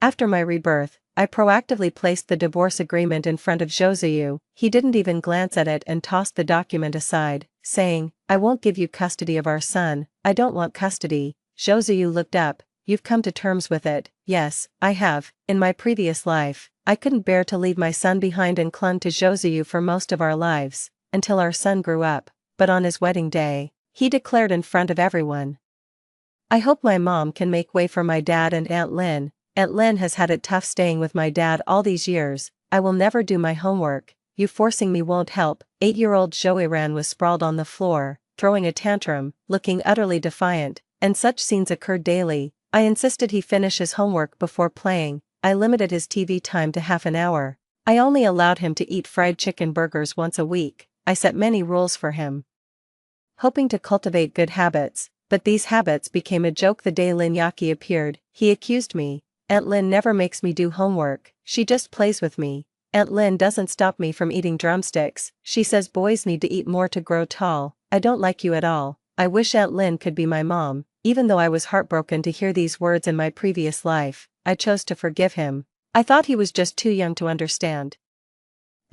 After my rebirth, I proactively placed the divorce agreement in front of Josuyu. He didn't even glance at it and tossed the document aside, saying, "I won't give you custody of our son, I don't want custody." Josuyu looked up. "You've come to terms with it." "Yes, I have. In my previous life, I couldn't bear to leave my son behind and clung to Josuyu for most of our lives, until our son grew up, but on his wedding day, he declared in front of everyone, 'I hope my mom can make way for my dad and Aunt Lin. Aunt Lin has had it tough staying with my dad all these years. I will never do my homework. You forcing me won't help.'" 8-year-old Joiran was sprawled on the floor, throwing a tantrum, looking utterly defiant, and such scenes occurred daily. I insisted he finish his homework before playing. I limited his TV time to half an hour. I only allowed him to eat fried chicken burgers once a week. I set many rules for him, hoping to cultivate good habits, but these habits became a joke the day Lin Yaki appeared. He accused me. "Aunt Lin never makes me do homework, she just plays with me. Aunt Lin doesn't stop me from eating drumsticks, she says boys need to eat more to grow tall. I don't like you at all." I wish Aunt Lin could be my mom. Even though I was heartbroken to hear these words in my previous life, I chose to forgive him. I thought he was just too young to understand,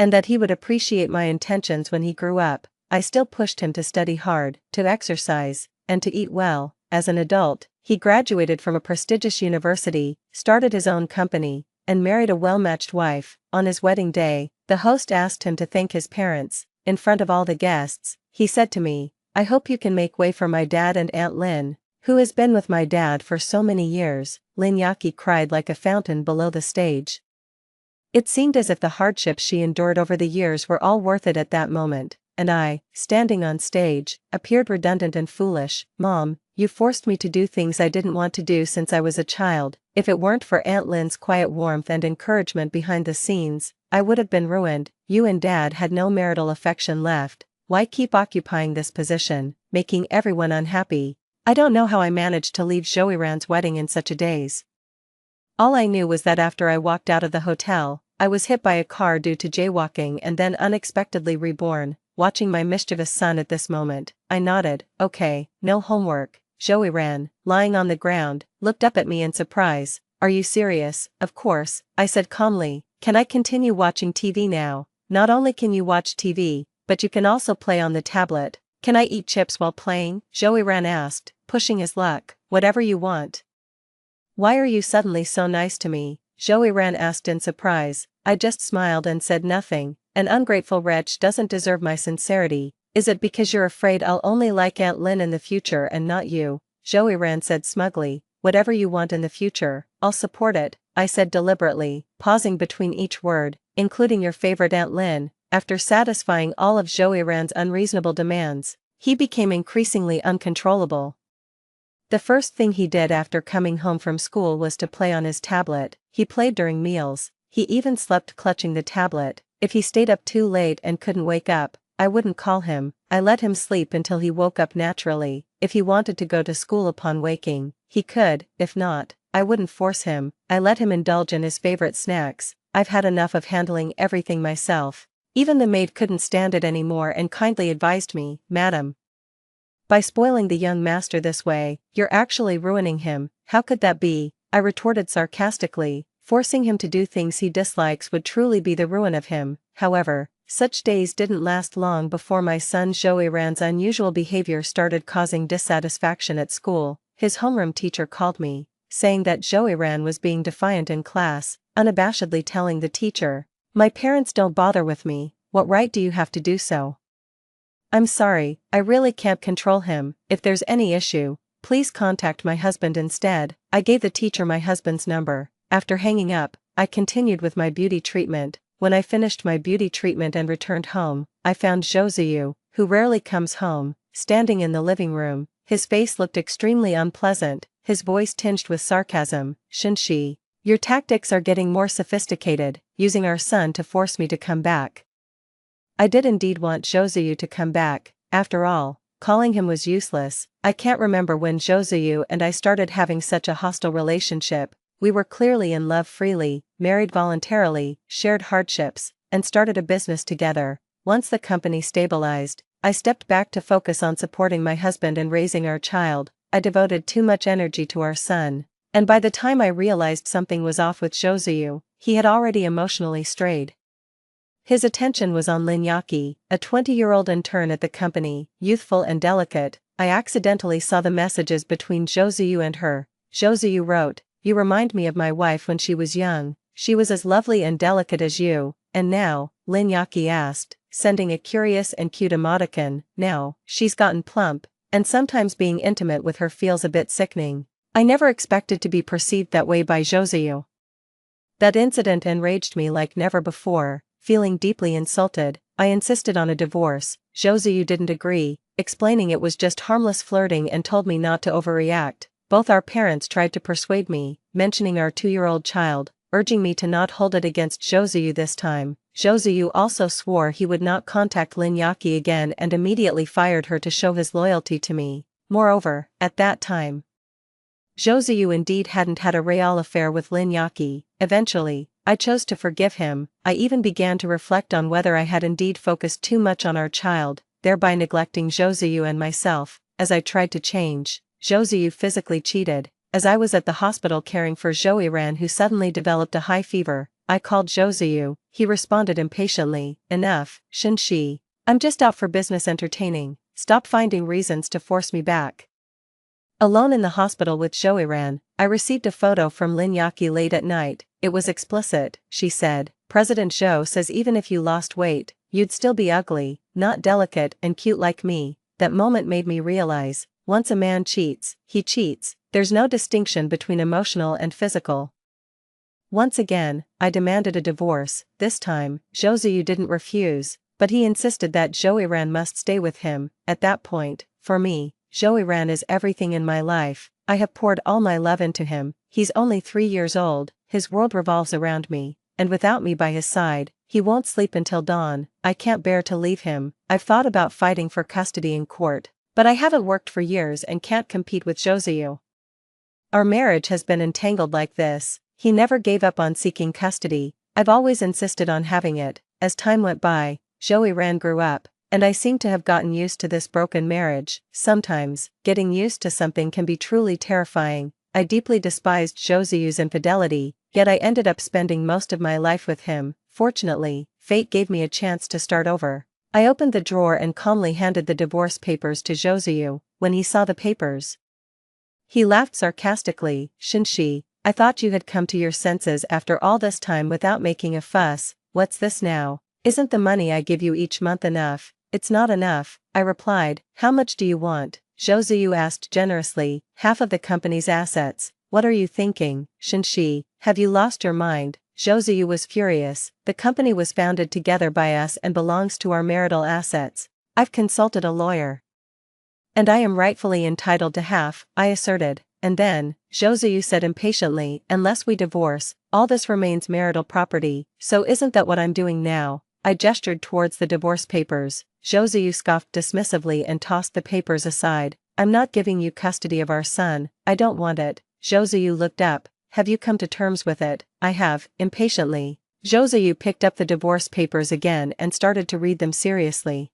and that he would appreciate my intentions when he grew up. I still pushed him to study hard, to exercise, and to eat well. As an adult, he graduated from a prestigious university, started his own company, and married a well-matched wife. On his wedding day, the host asked him to thank his parents. In front of all the guests, he said to me, "I hope you can make way for my dad and Aunt Lin, who has been with my dad for so many years." Lin Yaki cried like a fountain below the stage. It seemed as if the hardships she endured over the years were all worth it at that moment, and I, standing on stage, appeared redundant and foolish. "Mom, you forced me to do things I didn't want to do since I was a child. If it weren't for Aunt Lin's quiet warmth and encouragement behind the scenes, I would have been ruined. You and Dad had no marital affection left. Why keep occupying this position, making everyone unhappy?" I don't know how I managed to leave Joiran's wedding in such a daze. All I knew was that after I walked out of the hotel, I was hit by a car due to jaywalking and then unexpectedly reborn. Watching my mischievous son at this moment, I nodded. "Okay, no homework." Joiran, lying on the ground, looked up at me in surprise. "Are you serious?" "Of course," I said calmly. "Can I continue watching TV now?" "Not only can you watch TV, but you can also play on the tablet." "Can I eat chips while playing?" Joiran asked, pushing his luck. "Whatever you want." "Why are you suddenly so nice to me?" Joiran asked in surprise. I just smiled and said nothing. "An ungrateful wretch doesn't deserve my sincerity." "Is it because you're afraid I'll only like Aunt Lin in the future and not you?" Joiran said smugly. "Whatever you want in the future, I'll support it," I said deliberately, pausing between each word, "including your favorite Aunt Lin." After satisfying all of Joiran's unreasonable demands, he became increasingly uncontrollable. The first thing he did after coming home from school was to play on his tablet. He played during meals. He even slept clutching the tablet. If he stayed up too late and couldn't wake up, I wouldn't call him. I let him sleep until he woke up naturally. If he wanted to go to school upon waking, he could. If not, I wouldn't force him. I let him indulge in his favorite snacks. I've had enough of handling everything myself. Even the maid couldn't stand it anymore and kindly advised me, "Madam, by spoiling the young master this way, you're actually ruining him." "How could that be?" I retorted sarcastically. "Forcing him to do things he dislikes would truly be the ruin of him." However, such days didn't last long before my son Joiran's unusual behavior started causing dissatisfaction at school. His homeroom teacher called me, saying that Joiran was being defiant in class, unabashedly telling the teacher, "My parents don't bother with me, what right do you have to do so? I'm sorry, I really can't control him. If there's any issue, please contact my husband instead." I gave the teacher my husband's number. After hanging up, I continued with my beauty treatment. When I finished my beauty treatment and returned home, I found Josuyu, who rarely comes home, standing in the living room. His face looked extremely unpleasant, his voice tinged with sarcasm. "Shunshi, your tactics are getting more sophisticated, using our son to force me to come back." I did indeed want Josuyu to come back. After all, calling him was useless. I can't remember when Josuyu and I started having such a hostile relationship. We were clearly in love freely, married voluntarily, shared hardships, and started a business together. Once the company stabilized, I stepped back to focus on supporting my husband and raising our child. I devoted too much energy to our son. And by the time I realized something was off with Josuyu, he had already emotionally strayed. His attention was on Lin Yaki, a 20-year-old intern at the company, youthful and delicate. I accidentally saw the messages between Josuyu and her. Josuyu wrote, "You remind me of my wife when she was young. She was as lovely and delicate as you, and now," Lin Yaki asked, sending a curious and cute emoticon, "now, she's gotten plump, and sometimes being intimate with her feels a bit sickening." I never expected to be perceived that way by Josuyu. That incident enraged me like never before. Feeling deeply insulted, I insisted on a divorce. Josuyu didn't agree, explaining it was just harmless flirting and told me not to overreact. Both our parents tried to persuade me, mentioning our 2-year-old child, urging me to not hold it against Josuyu this time. Josuyu also swore he would not contact Lin Yaki again and immediately fired her to show his loyalty to me. Moreover, at that time, Josuyu indeed hadn't had a real affair with Lin Yaki. Eventually, I chose to forgive him. I even began to reflect on whether I had indeed focused too much on our child, thereby neglecting Josuyu and myself. As I tried to change, Josuyu physically cheated. As I was at the hospital caring for Heroine, who suddenly developed a high fever, I called Josuyu. He responded impatiently, "Enough, Shinshi. I'm just out for business entertaining. Stop finding reasons to force me back." Alone in the hospital with Heroine, I received a photo from Lin Yaki late at night. It was explicit. She said, "President Zhou says even if you lost weight, you'd still be ugly, not delicate and cute like me." That moment made me realize, once a man cheats, he cheats. There's no distinction between emotional and physical. Once again, I demanded a divorce. This time, Josuyu didn't refuse, but he insisted that Heroine must stay with him. At that point, for me, Heroine is everything in my life. I have poured all my love into him. He's only 3 years old, his world revolves around me, and without me by his side, he won't sleep until dawn. I can't bear to leave him. I've thought about fighting for custody in court, but I haven't worked for years and can't compete with Josuyu. Our marriage has been entangled like this. He never gave up on seeking custody. I've always insisted on having it. As time went by, Heroine grew up, and I seem to have gotten used to this broken marriage. Sometimes, getting used to something can be truly terrifying. I deeply despised Josuyu's infidelity, yet I ended up spending most of my life with him. Fortunately, fate gave me a chance to start over. I opened the drawer and calmly handed the divorce papers to Josuyu. When he saw the papers, he laughed sarcastically. "Shinshi, I thought you had come to your senses after all this time without making a fuss. What's this now? Isn't the money I give you each month enough?" "It's not enough," I replied. "How much do you want?" Josuyu asked generously. "Half of the company's assets." "What are you thinking, Shinshi? Have you lost your mind?" Josuyu was furious. "The company was founded together by us and belongs to our marital assets. I've consulted a lawyer, and I am rightfully entitled to half," I asserted. "And then," Josuyu said impatiently, "unless we divorce, all this remains marital property. So isn't that what I'm doing now?" I gestured towards the divorce papers. Josuyu scoffed dismissively and tossed the papers aside. "I'm not giving you custody of our son. I don't want it." Josuyu looked up. "Have you come to terms with it?" "I have," impatiently. Josuyu picked up the divorce papers again and started to read them seriously.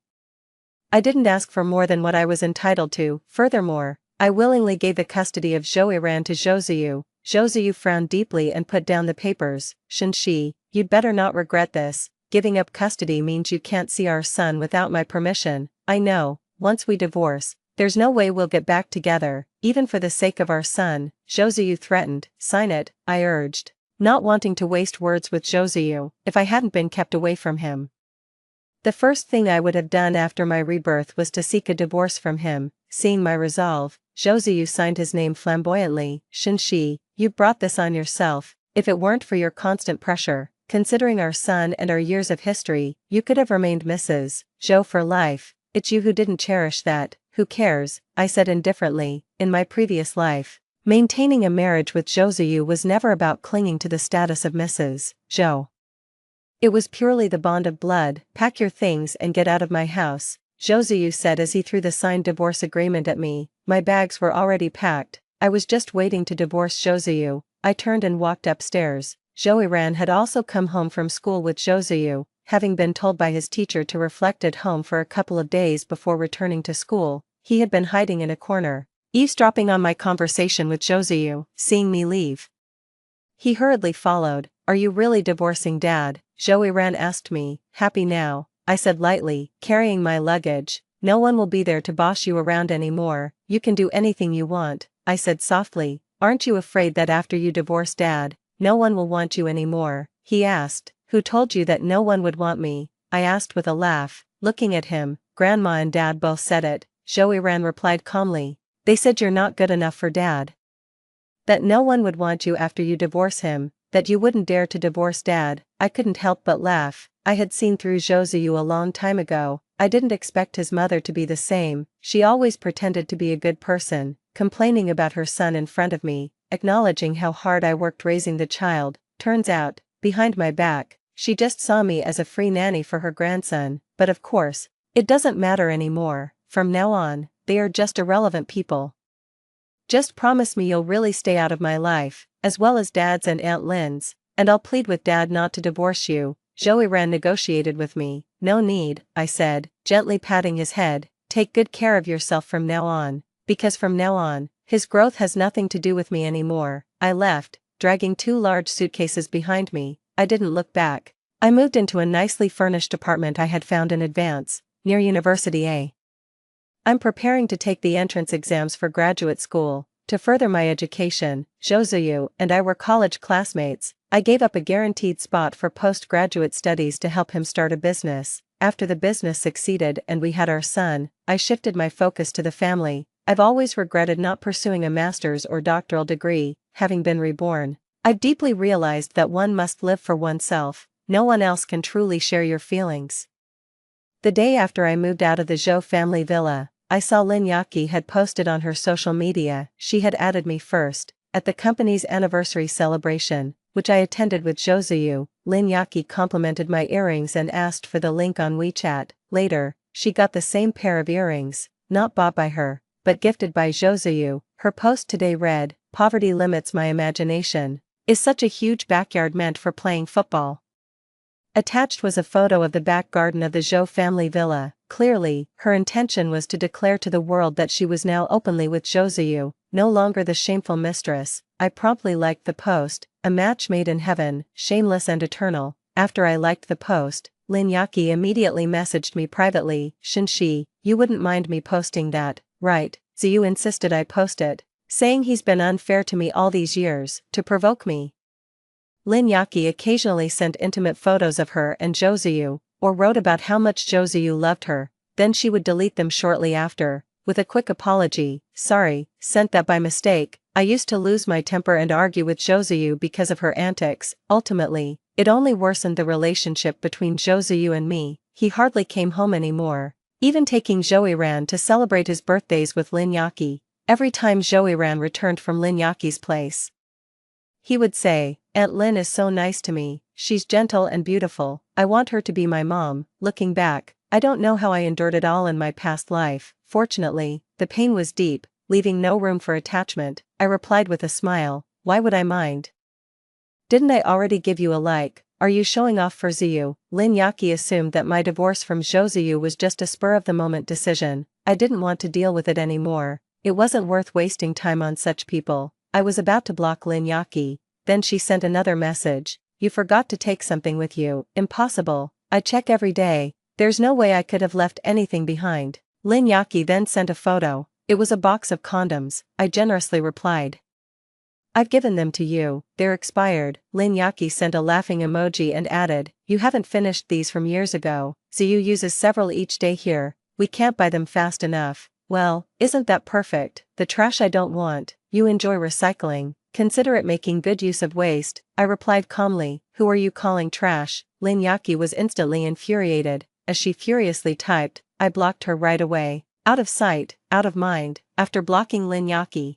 "I didn't ask for more than what I was entitled to. Furthermore, I willingly gave the custody of Heroine to Josuyu." Josuyu frowned deeply and put down the papers. "Shinshi, you'd better not regret this. Giving up custody means you can't see our son without my permission. I know, once we divorce, there's no way we'll get back together, even for the sake of our son." Josuyu threatened. "Sign it," I urged, not wanting to waste words with Josuyu. If I hadn't been kept away from him, the first thing I would have done after my rebirth was to seek a divorce from him. Seeing my resolve, Josuyu signed his name flamboyantly. "Shinshi, you brought this on yourself. If it weren't for your constant pressure, considering our son and our years of history, you could have remained Mrs. Zhou for life. It's you who didn't cherish that." "Who cares?" I said indifferently. In my previous life, maintaining a marriage with Josuyu was never about clinging to the status of Mrs. Zhou. It was purely the bond of blood. "Pack your things and get out of my house," Josuyu said as he threw the signed divorce agreement at me. My bags were already packed. I was just waiting to divorce Josuyu. I turned and walked upstairs. Heroine had also come home from school with Josuyu, having been told by his teacher to reflect at home for a couple of days before returning to school. He had been hiding in a corner. eavesdropping on my conversation with Josuyu, seeing me leave. He hurriedly followed. Are you really divorcing Dad? Heroine asked me. Happy now, I said lightly, carrying my luggage. No one will be there to boss you around anymore, you can do anything you want, I said softly. Aren't you afraid that after you divorce Dad, no one will want you anymore? He asked. Who told you that no one would want me? I asked with a laugh, looking at him. Grandma and Dad both said it, Heroine replied calmly. They said you're not good enough for Dad. That no one would want you after you divorce him, that you wouldn't dare to divorce Dad. I couldn't help but laugh. I had seen through Josuyu a long time ago. I didn't expect his mother to be the same. She always pretended to be a good person, complaining about her son in front of me, acknowledging how hard I worked raising the child. Turns out, behind my back, she just saw me as a free nanny for her grandson. But of course, it doesn't matter anymore. From now on, they are just irrelevant people. Just promise me you'll really stay out of my life, as well as Dad's and Aunt Lynn's, and I'll plead with Dad not to divorce you. Heroine negotiated with me. No need, I said, gently patting his head. Take good care of yourself from now on, because from now on, his growth has nothing to do with me anymore. I left, dragging 2 large suitcases behind me. I didn't look back. I moved into a nicely furnished apartment I had found in advance, near University A. I'm preparing to take the entrance exams for graduate school. To further my education, Josuyu and I were college classmates. I gave up a guaranteed spot for postgraduate studies to help him start a business. After the business succeeded and we had our son, I shifted my focus to the family. I've always regretted not pursuing a master's or doctoral degree, having been reborn. I've deeply realized that one must live for oneself. No one else can truly share your feelings. The day after I moved out of the Zhou family villa, I saw Lin Yaki had posted on her social media. She had added me first, at the company's anniversary celebration, which I attended with Josuyu. Lin Yaki complimented my earrings and asked for the link on WeChat. Later, she got the same pair of earrings, not bought by her, but gifted by Josuyu. Her post today read, "Poverty limits my imagination. Is such a huge backyard meant for playing football?" Attached was a photo of the back garden of the Zhou family villa. Clearly, her intention was to declare to the world that she was now openly with Josuyu, no longer the shameful mistress. I promptly liked the post, a match made in heaven, shameless and eternal. After I liked the post, Lin Yaki immediately messaged me privately. Shinshi, you wouldn't mind me posting that, right? Ziyu insisted I post it, saying he's been unfair to me all these years, to provoke me. Lin Yaki occasionally sent intimate photos of her and Josuyu, or wrote about how much Josuyu loved her, then she would delete them shortly after, with a quick apology. Sorry, sent that by mistake. I used to lose my temper and argue with Josuyu because of her antics. Ultimately, it only worsened the relationship between Josuyu and me. He hardly came home anymore, even taking Joiran to celebrate his birthdays with Lin Yaki. Every time Joiran returned from Lin Yaki's place, he would say, "Aunt Lin is so nice to me, she's gentle and beautiful, I want her to be my mom." Looking back, I don't know how I endured it all in my past life. Fortunately, the pain was deep, leaving no room for attachment. I replied with a smile, why would I mind? Didn't I already give you a like? Are you showing off for Ziyu? Lin Yaki assumed that my divorce from Josuyu was just a spur-of-the-moment decision. I didn't want to deal with it anymore. It wasn't worth wasting time on such people. I was about to block Lin Yaki, then she sent another message. You forgot to take something with you. Impossible. I check every day. There's no way I could have left anything behind. Lin Yaki then sent a photo. It was a box of condoms. I generously replied, I've given them to you, they're expired. Lin Yaki sent a laughing emoji and added, you haven't finished these from years ago. Ziyu uses several each day here. We can't buy them fast enough. Well, isn't that perfect? The trash I don't want. You enjoy recycling. Consider it making good use of waste. I replied calmly, who are you calling trash? Lin Yaki was instantly infuriated. As she furiously typed, I blocked her right away. Out of sight, out of mind. After blocking Lin Yaki,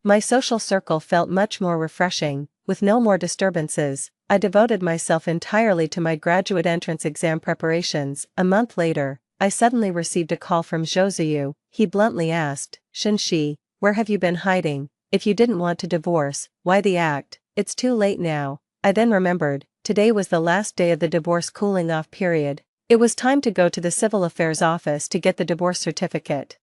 my social circle felt much more refreshing. With no more disturbances, I devoted myself entirely to my graduate entrance exam preparations. A month later, I suddenly received a call from Josuyu. He bluntly asked, Shinshi, where have you been hiding? If you didn't want to divorce, why the act? It's too late now. I then remembered, today was the last day of the divorce cooling off period. It was time to go to the civil affairs office to get the divorce certificate.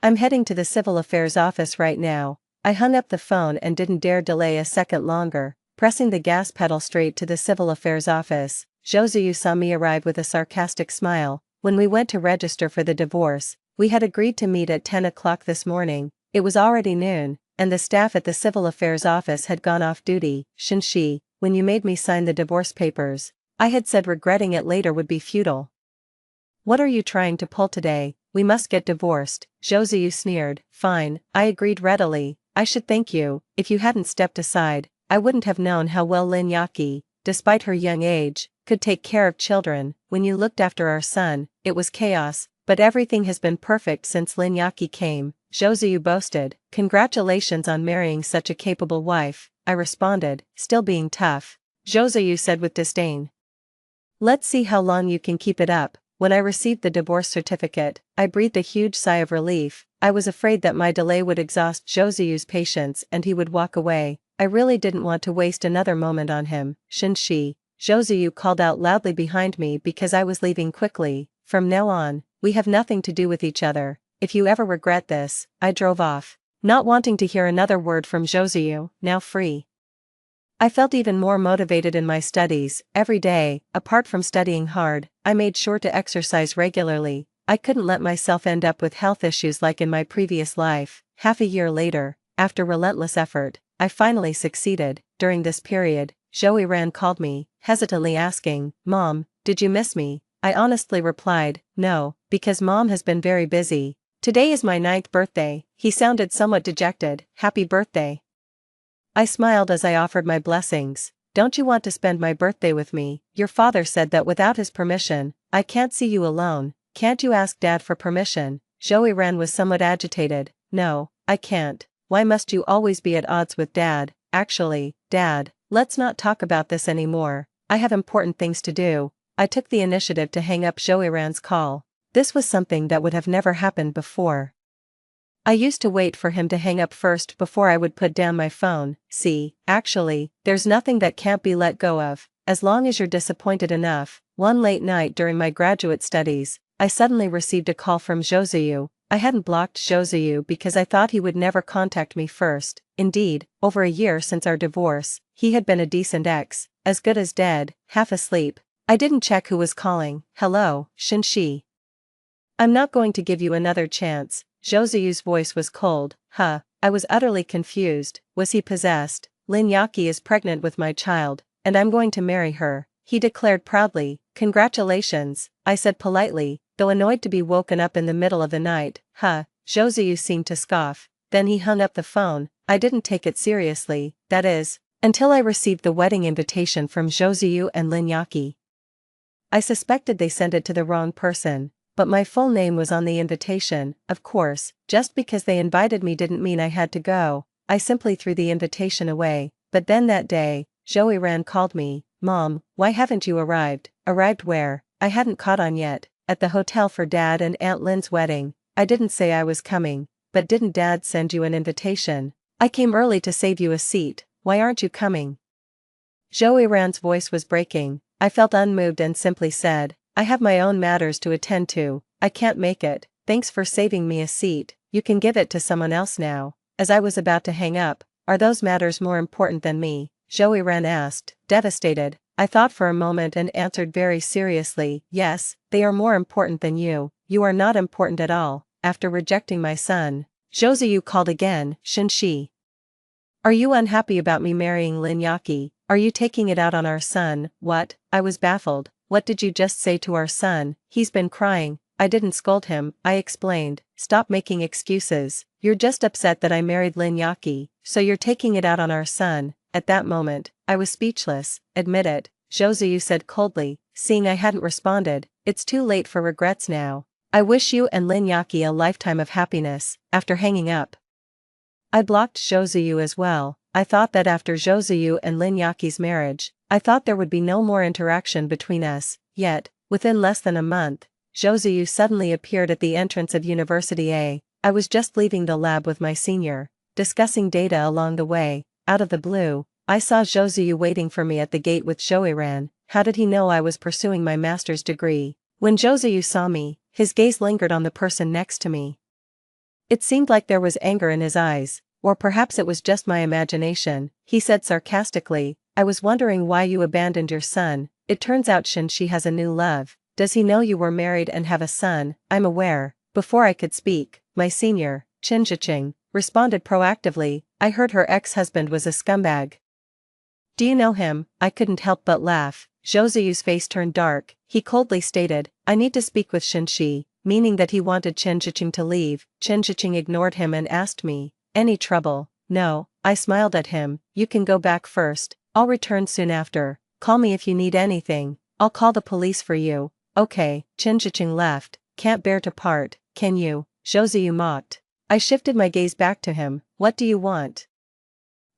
I'm heading to the civil affairs office right now. I hung up the phone and didn't dare delay a second longer, pressing the gas pedal straight to the civil affairs office. Josuyu saw me arrive with a sarcastic smile. When we went to register for the divorce, we had agreed to meet at 10 o'clock this morning. It was already noon, and the staff at the civil affairs office had gone off duty. Shinshi, when you made me sign the divorce papers, I had said regretting it later would be futile. What are you trying to pull today? We must get divorced, Josuyu sneered. Fine, I agreed readily. I should thank you. If you hadn't stepped aside, I wouldn't have known how well Lin Yaki, despite her young age, could take care of children. When you looked after our son, it was chaos, but everything has been perfect since Lin Yaki came, Josuyu boasted. Congratulations on marrying such a capable wife, I responded, still being tough. Josuyu said with disdain. Let's see how long you can keep it up. When I received the divorce certificate, I breathed a huge sigh of relief. I was afraid that my delay would exhaust Josuyu's patience and he would walk away. I really didn't want to waste another moment on him. Shinshi, Josuyu called out loudly behind me because I was leaving quickly. From now on, we have nothing to do with each other. If you ever regret this, I drove off, not wanting to hear another word from Josuyu, now free. I felt even more motivated in my studies. Every day, apart from studying hard, I made sure to exercise regularly. I couldn't let myself end up with health issues like in my previous life. Half a year later, after relentless effort, I finally succeeded. During this period, Heroine called me, hesitantly asking, Mom, did you miss me? I honestly replied, no, because Mom has been very busy. Today is my 9th birthday. He sounded somewhat dejected. Happy birthday. I smiled as I offered my blessings. Don't you want to spend my birthday with me? Your father said that without his permission, I can't see you alone. Can't you ask Dad for permission? Heroine was somewhat agitated. No, I can't. Why must you always be at odds with Dad? Actually, Dad, let's not talk about this anymore. I have important things to do. I took the initiative to hang up Heroine's call. This was something that would have never happened before. I used to wait for him to hang up first before I would put down my phone. See, actually, there's nothing that can't be let go of, as long as you're disappointed enough. One late night during my graduate studies, I suddenly received a call from Josuyu. I hadn't blocked Josuyu because I thought he would never contact me first. Indeed, over a year since our divorce, he had been a decent ex, as good as dead, half asleep. I didn't check who was calling. Hello, Shinshi. I'm not going to give you another chance. Josuyu's voice was cold. I was utterly confused. Was he possessed? Lin Yaki is pregnant with my child, and I'm going to marry her, he declared proudly. Congratulations, I said politely, though annoyed to be woken up in the middle of the night. Josuyu seemed to scoff. Then he hung up the phone. I didn't take it seriously, that is, until I received the wedding invitation from Josuyu and Lin Yaki. I suspected they sent it to the wrong person. But my full name was on the invitation. Of course, just because they invited me didn't mean I had to go. I simply threw the invitation away. But then that day, Heroine called me. Mom, why haven't you arrived? Arrived where? I hadn't caught on yet. At the hotel for Dad and Aunt Lynn's wedding. I didn't say I was coming. But didn't Dad send you an invitation? I came early to save you a seat. Why aren't you coming? Heroine's voice was breaking. I felt unmoved and simply said, I have my own matters to attend to. I can't make it. Thanks for saving me a seat. You can give it to someone else now. As I was about to hang up, are those matters more important than me? Heroine asked, devastated. I thought for a moment and answered very seriously, yes, they are more important than you. You are not important at all. After rejecting my son, Josuyu called again. Shinshi. Are you unhappy about me marrying Lin Yaki? Are you taking it out on our son? What? I was baffled. What did you just say to our son? He's been crying. I didn't scold him, I explained. Stop making excuses. You're just upset that I married Lin Yaki, so you're taking it out on our son. At that moment, I was speechless. Admit it, Josuyu said coldly, seeing I hadn't responded. It's too late for regrets now. I wish you and Lin Yaki a lifetime of happiness. After hanging up, I blocked Josuyu as well. I thought that after Josuyu and Lin Yaki's marriage, I thought there would be no more interaction between us. Yet, within less than a month, Josuyu suddenly appeared at the entrance of University A. I was just leaving the lab with my senior, discussing data along the way. Out of the blue, I saw Josuyu waiting for me at the gate with Heroine. How did he know I was pursuing my master's degree? When Josuyu saw me, his gaze lingered on the person next to me. It seemed like there was anger in his eyes, or perhaps it was just my imagination. He said sarcastically, I was wondering why you abandoned your son. It turns out Shinshi has a new love. Does he know you were married and have a son? I'm aware. Before I could speak, my senior, Chinjiching, responded proactively. I heard her ex-husband was a scumbag. Do you know him? I couldn't help but laugh. Zhozuyu's face turned dark. He coldly stated, I need to speak with Shinshi, meaning that he wanted Chinjiching to leave. Chinjiching ignored him and asked me, any trouble? No, I smiled at him. You can go back first. I'll return soon after. Call me if you need anything. I'll call the police for you. Okay. Chinjiching left. Can't bear to part, can you? Zhozuyu mocked. I shifted my gaze back to him. What do you want?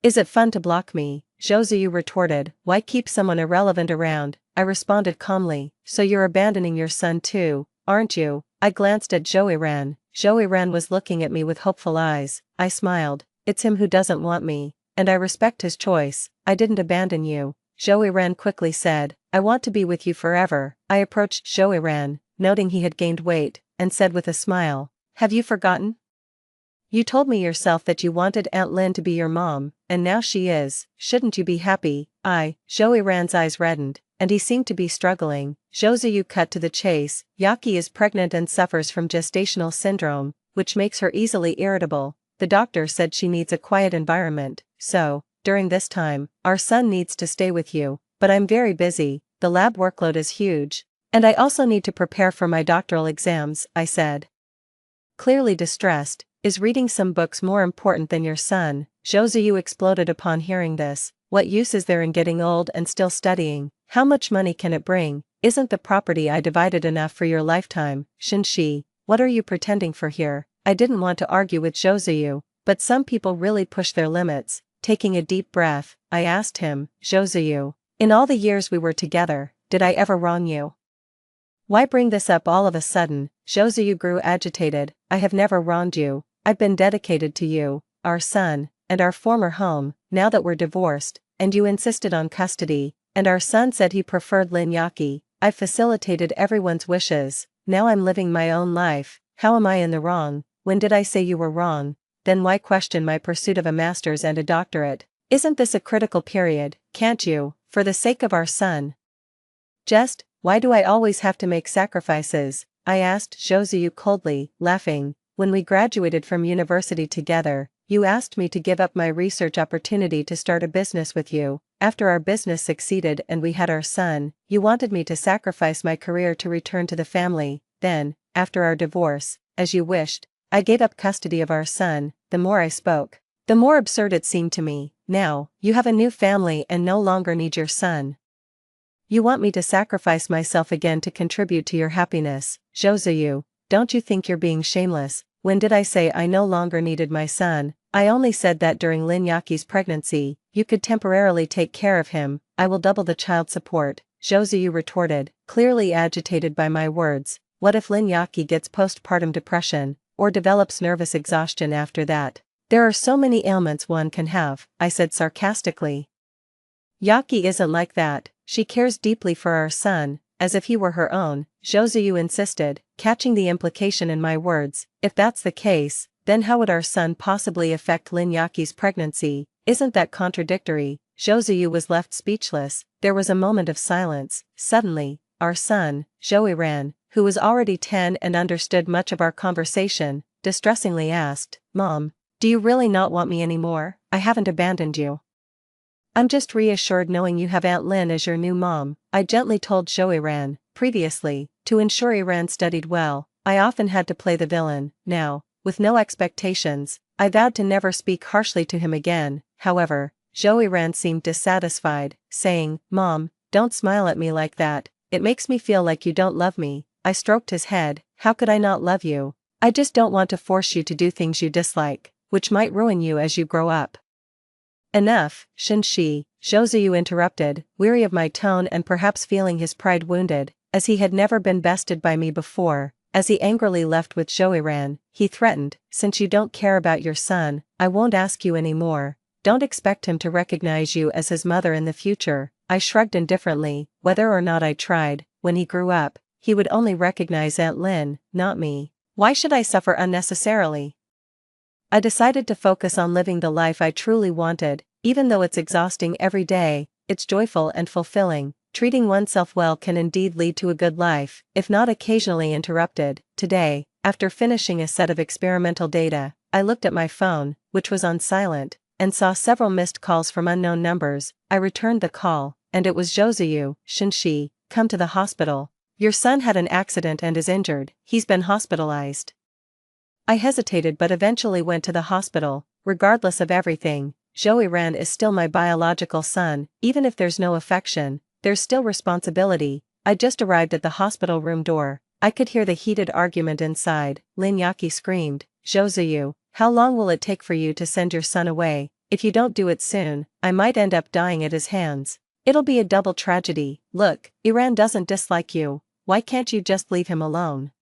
Is it fun to block me? Zhozuyu retorted. Why keep someone irrelevant around? I responded calmly. So you're abandoning your son too, aren't you? I glanced at Zoe-ran. Zoe-ran was looking at me with hopeful eyes. I smiled. It's him who doesn't want me, and I respect his choice. I didn't abandon you. Zoe-ran quickly said, I want to be with you forever. I approached Zoe-ran, noting he had gained weight, and said with a smile, have you forgotten? You told me yourself that you wanted Aunt Lin to be your mom, and now she is. Shouldn't you be happy? Zoe-ran's eyes reddened, and he seemed to be struggling. Zhozuyu cut to the chase. Yaki is pregnant and suffers from gestational syndrome, which makes her easily irritable. The doctor said she needs a quiet environment, so, during this time, our son needs to stay with you. But I'm very busy, the lab workload is huge. And I also need to prepare for my doctoral exams, I said. Clearly distressed, is reading some books more important than your son? Zhozuyu exploded upon hearing this. What use is there in getting old and still studying? How much money can it bring? Isn't the property I divided enough for your lifetime? Shinshi, what are you pretending for here? I didn't want to argue with Zhozuyu, but some people really push their limits. Taking a deep breath, I asked him, Zhozuyu, in all the years we were together, did I ever wrong you? Why bring this up all of a sudden? Zhozuyu grew agitated. I have never wronged you. I've been dedicated to you, our son, and our former home. Now that we're divorced, and you insisted on custody, and our son said he preferred Lin Yaki, I've facilitated everyone's wishes. Now I'm living my own life. How am I in the wrong? When did I say you were wrong? Then why question my pursuit of a master's and a doctorate? Isn't this a critical period? Can't you, for the sake of our son? Why do I always have to make sacrifices? I asked Zhozuyu coldly, laughing. When we graduated from university together, you asked me to give up my research opportunity to start a business with you. After our business succeeded and we had our son, you wanted me to sacrifice my career to return to the family. Then, after our divorce, as you wished, I gave up custody of our son. The more I spoke, the more absurd it seemed to me. Now, you have a new family and no longer need your son. You want me to sacrifice myself again to contribute to your happiness. Zhozuyu, don't you think you're being shameless? When did I say I no longer needed my son? I only said that during Lin Yaki's pregnancy, you could temporarily take care of him. I will double the child support, Zhozuyu retorted, clearly agitated by my words. What if Lin Yaki gets postpartum depression, or develops nervous exhaustion after that? There are so many ailments one can have, I said sarcastically. Yaki isn't like that. She cares deeply for our son, as if he were her own, Zhozuyu insisted, catching the implication in my words. If that's the case, then how would our son possibly affect Lin Yaki's pregnancy? Isn't that contradictory? Zhozuyu was left speechless. There was a moment of silence. Suddenly, our son, Zoe-ran, who was already 10 and understood much of our conversation, distressingly asked, Mom, do you really not want me anymore? I haven't abandoned you. I'm just reassured knowing you have Aunt Lin as your new mom, I gently told Zoe-ran. Previously, to ensure Iran studied well, I often had to play the villain. Now, with no expectations, I vowed to never speak harshly to him again. However, Zoe-ran seemed dissatisfied, saying, Mom, don't smile at me like that, it makes me feel like you don't love me. I stroked his head. How could I not love you? I just don't want to force you to do things you dislike, which might ruin you as you grow up. Enough, Shinshi, Zhozuyu interrupted, weary of my tone and perhaps feeling his pride wounded, as he had never been bested by me before. As he angrily left with Zoe-ran, he threatened, since you don't care about your son, I won't ask you anymore. Don't expect him to recognize you as his mother in the future. I shrugged indifferently. Whether or not I tried, when he grew up, he would only recognize Aunt Lin, not me. Why should I suffer unnecessarily? I decided to focus on living the life I truly wanted, even though it's exhausting every day, it's joyful and fulfilling. Treating oneself well can indeed lead to a good life, if not occasionally interrupted. Today, after finishing a set of experimental data, I looked at my phone, which was on silent, and saw several missed calls from unknown numbers. I returned the call, and it was Joseu. Shinshi, come to the hospital. Your son had an accident and is injured, he's been hospitalized. I hesitated but eventually went to the hospital. Regardless of everything, Heroine is still my biological son. Even if there's no affection, there's still responsibility. I just arrived at the hospital room door. I could hear the heated argument inside. Lin Yaki screamed, Joseu, how long will it take for you to send your son away? If you don't do it soon, I might end up dying at his hands. It'll be a double tragedy. Look, Iran doesn't dislike you. Why can't you just leave him alone?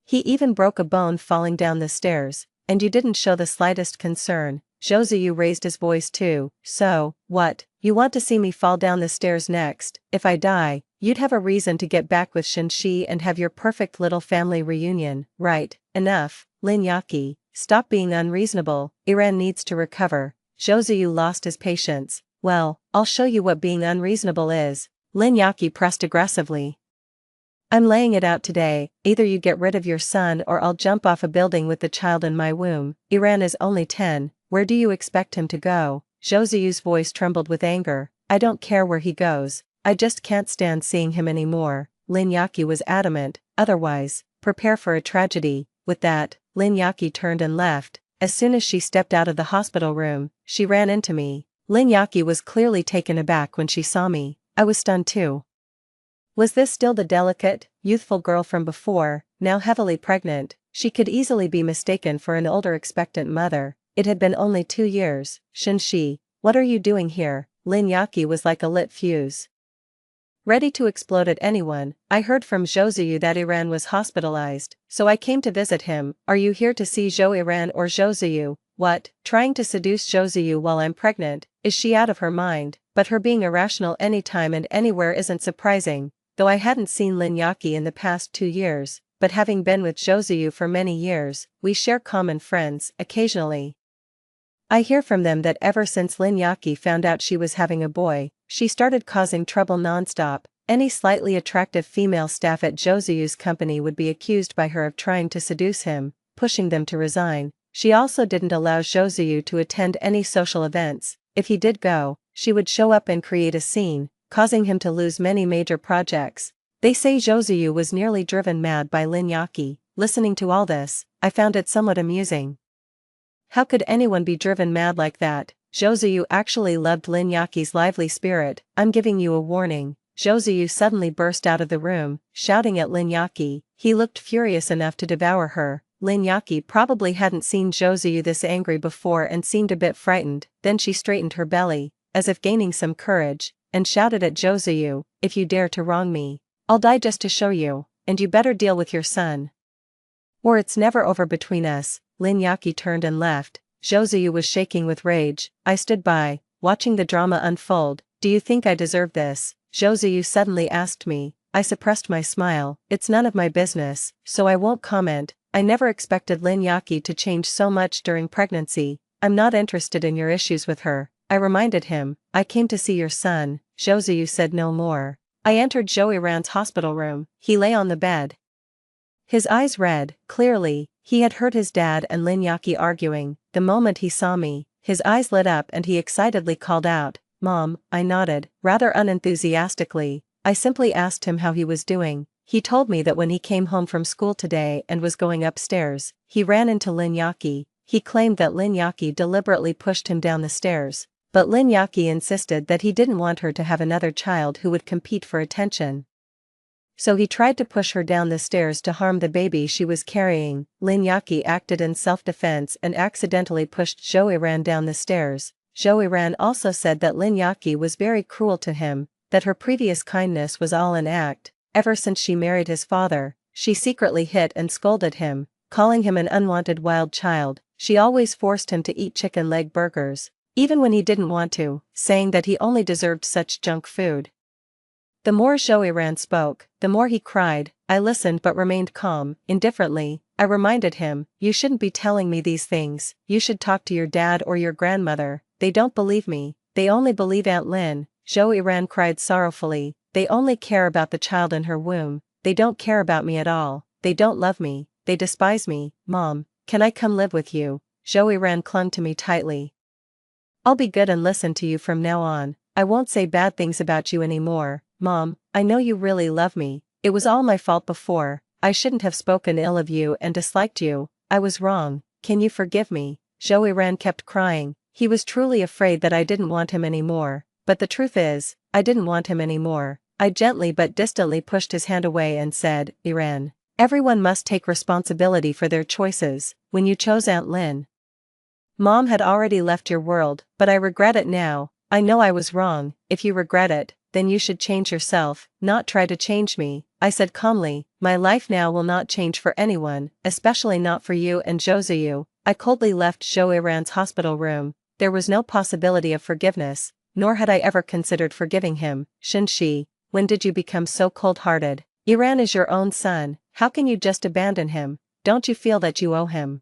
He even broke a bone falling down the stairs, and you didn't show the slightest concern. Joseu raised his voice too. So, what? You want to see me fall down the stairs next? If I die, you'd have a reason to get back with Shinshi and have your perfect little family reunion, right? Enough, Lin Yaki, stop being unreasonable. Iran needs to recover. Joseu lost his patience. Well, I'll show you what being unreasonable is. Lin Yaki pressed aggressively. I'm laying it out today, either you get rid of your son or I'll jump off a building with the child in my womb. Iran is only 10, where do you expect him to go? Joseu's voice trembled with anger. I don't care where he goes, I just can't stand seeing him anymore. Lin Yaki was adamant, otherwise, prepare for a tragedy. With that, Lin Yaki turned and left. As soon as she stepped out of the hospital room, she ran into me. Lin Yaki was clearly taken aback when she saw me. I was stunned too. Was this still the delicate, youthful girl from before, now heavily pregnant? She could easily be mistaken for an older expectant mother. It had been only 2 years. Shinshi, what are you doing here? Lin Yaki was like a lit fuse, ready to explode at anyone. I heard from Joseu that Iran was hospitalized, so I came to visit him. Are you here to see Iran or Joseu? What, trying to seduce Joseu while I'm pregnant? Is she out of her mind? But her being irrational anytime and anywhere isn't surprising. Though I hadn't seen Lin Yaki in the past 2 years, but having been with Joseu for many years, we share common friends. Occasionally, I hear from them that ever since Lin Yaki found out she was having a boy, she started causing trouble nonstop. Any slightly attractive female staff at Joseu's company would be accused by her of trying to seduce him, pushing them to resign. She also didn't allow Joseu to attend any social events. If he did go, she would show up and create a scene, causing him to lose many major projects. They say Joseu was nearly driven mad by Lin Yaki. Listening to all this, I found it somewhat amusing. How could anyone be driven mad like that? Joseu actually loved Lin Yaki's lively spirit. I'm giving you a warning. Joseu suddenly burst out of the room, shouting at Lin Yaki. He looked furious enough to devour her. Lin Yaki probably hadn't seen Joseu this angry before and seemed a bit frightened. Then she straightened her belly, as if gaining some courage, and shouted at Joseu, if you dare to wrong me, I'll die just to show you, and you better deal with your son, or it's never over between us. Lin Yaki turned and left. Joseu was shaking with rage. I stood by, watching the drama unfold. Do you think I deserve this? Joseu suddenly asked me. I suppressed my smile. It's none of my business, so I won't comment. I never expected Lin Yaki to change so much during pregnancy. I'm not interested in your issues with her, I reminded him. I came to see your son. Joseu said no more. I entered Iran's hospital room. He lay on the bed, his eyes red. Clearly, he had heard his dad and Lin Yaki arguing. The moment he saw me, his eyes lit up and he excitedly called out, Mom. I nodded, rather unenthusiastically. I simply asked him how he was doing. He told me that when he came home from school today and was going upstairs, he ran into Lin Yaki. He claimed that Lin Yaki deliberately pushed him down the stairs, but Lin Yaki insisted that he didn't want her to have another child who would compete for attention. So he tried to push her down the stairs to harm the baby she was carrying. Lin Yaki acted in self-defense and accidentally pushed Iran down the stairs. Iran also said that Lin Yaki was very cruel to him, that her previous kindness was all an act. Ever since she married his father, she secretly hit and scolded him, calling him an unwanted wild child. She always forced him to eat chicken leg burgers, even when he didn't want to, saying that he only deserved such junk food. The more Iran spoke, the more he cried. I listened but remained calm. Indifferently, I reminded him, you shouldn't be telling me these things, you should talk to your dad or your grandmother, they don't believe me, they only believe Aunt Lynn. Heroine cried sorrowfully, they only care about the child in her womb, they don't care about me at all, they don't love me, they despise me. Mom, can I come live with you? Heroine clung to me tightly. I'll be good and listen to you from now on, I won't say bad things about you anymore. Mom, I know you really love me, it was all my fault before, I shouldn't have spoken ill of you and disliked you, I was wrong, can you forgive me? Heroine kept crying, he was truly afraid that I didn't want him anymore, but the truth is, I didn't want him anymore. I gently but distantly pushed his hand away and said, Iran, everyone must take responsibility for their choices. When you chose Aunt Lynn, Mom had already left your world, but I regret it now. I know I was wrong. If you regret it, then you should change yourself, not try to change me, I said calmly. My life now will not change for anyone, especially not for you and Joseu. I coldly left Heroine's hospital room. There was no possibility of forgiveness, nor had I ever considered forgiving him. Shinshi, when did you become so cold-hearted? Iran is your own son, how can you just abandon him? Don't you feel that you owe him?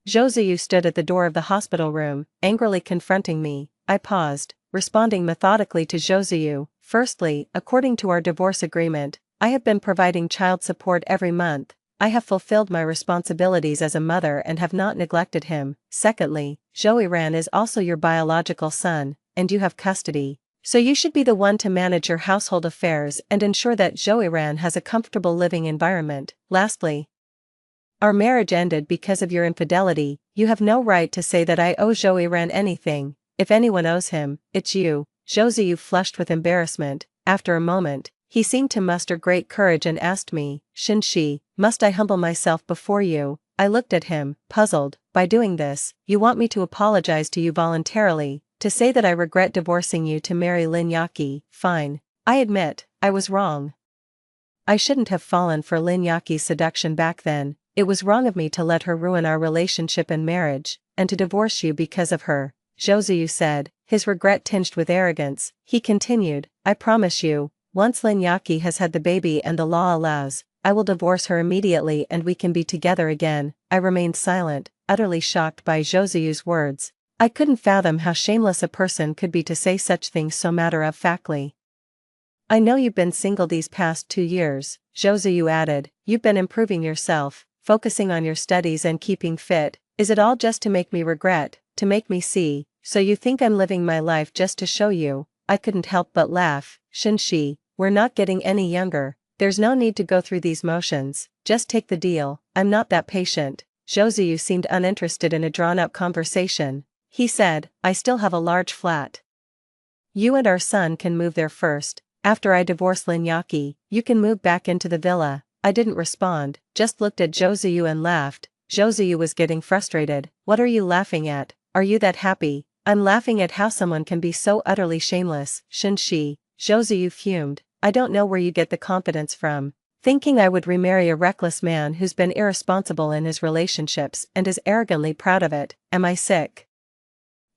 Joseu stood at the door of the hospital room, angrily confronting me. I paused, responding methodically to Joseu. Firstly, according to our divorce agreement, I have been providing child support every month. I have fulfilled my responsibilities as a mother and have not neglected him. Secondly, Heroine is also your biological son, and you have custody. So you should be the one to manage your household affairs and ensure that Heroine has a comfortable living environment. Lastly, our marriage ended because of your infidelity. You have no right to say that I owe Heroine anything. If anyone owes him, it's you. Joseu flushed with embarrassment. After a moment, he seemed to muster great courage and asked me, Shinshi, must I humble myself before you? I looked at him, puzzled. By doing this, you want me to apologize to you voluntarily, to say that I regret divorcing you to marry Lin Yaki. Fine. I admit, I was wrong. I shouldn't have fallen for Lin Yaki's seduction back then. It was wrong of me to let her ruin our relationship and marriage, and to divorce you because of her, Joseu said, his regret tinged with arrogance. He continued, I promise you, once Lin Yaki has had the baby and the law allows, I will divorce her immediately and we can be together again. I remained silent, utterly shocked by Joseu's words. I couldn't fathom how shameless a person could be to say such things so matter-of-factly. I know you've been single these past 2 years, Joseu added. You've been improving yourself, focusing on your studies and keeping fit. Is it all just to make me regret, to make me see? So you think I'm living my life just to show you? I couldn't help but laugh. Shinshi, we're not getting any younger. There's no need to go through these motions, just take the deal. I'm not that patient. Joseu seemed uninterested in a drawn-out conversation. He said, I still have a large flat. You and our son can move there first. After I divorce Lin Yaki, you can move back into the villa. I didn't respond, just looked at Joseu and laughed. Joseu was getting frustrated. What are you laughing at? Are you that happy? I'm laughing at how someone can be so utterly shameless. Shinshi, Joseu fumed. I don't know where you get the confidence from. Thinking I would remarry a reckless man who's been irresponsible in his relationships and is arrogantly proud of it. Am I sick?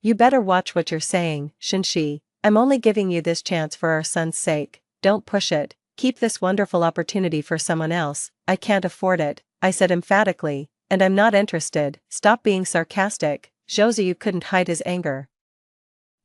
You better watch what you're saying, Shinshi. I'm only giving you this chance for our son's sake. Don't push it. Keep this wonderful opportunity for someone else. I can't afford it, I said emphatically, and I'm not interested. Stop being sarcastic. Joseu couldn't hide his anger.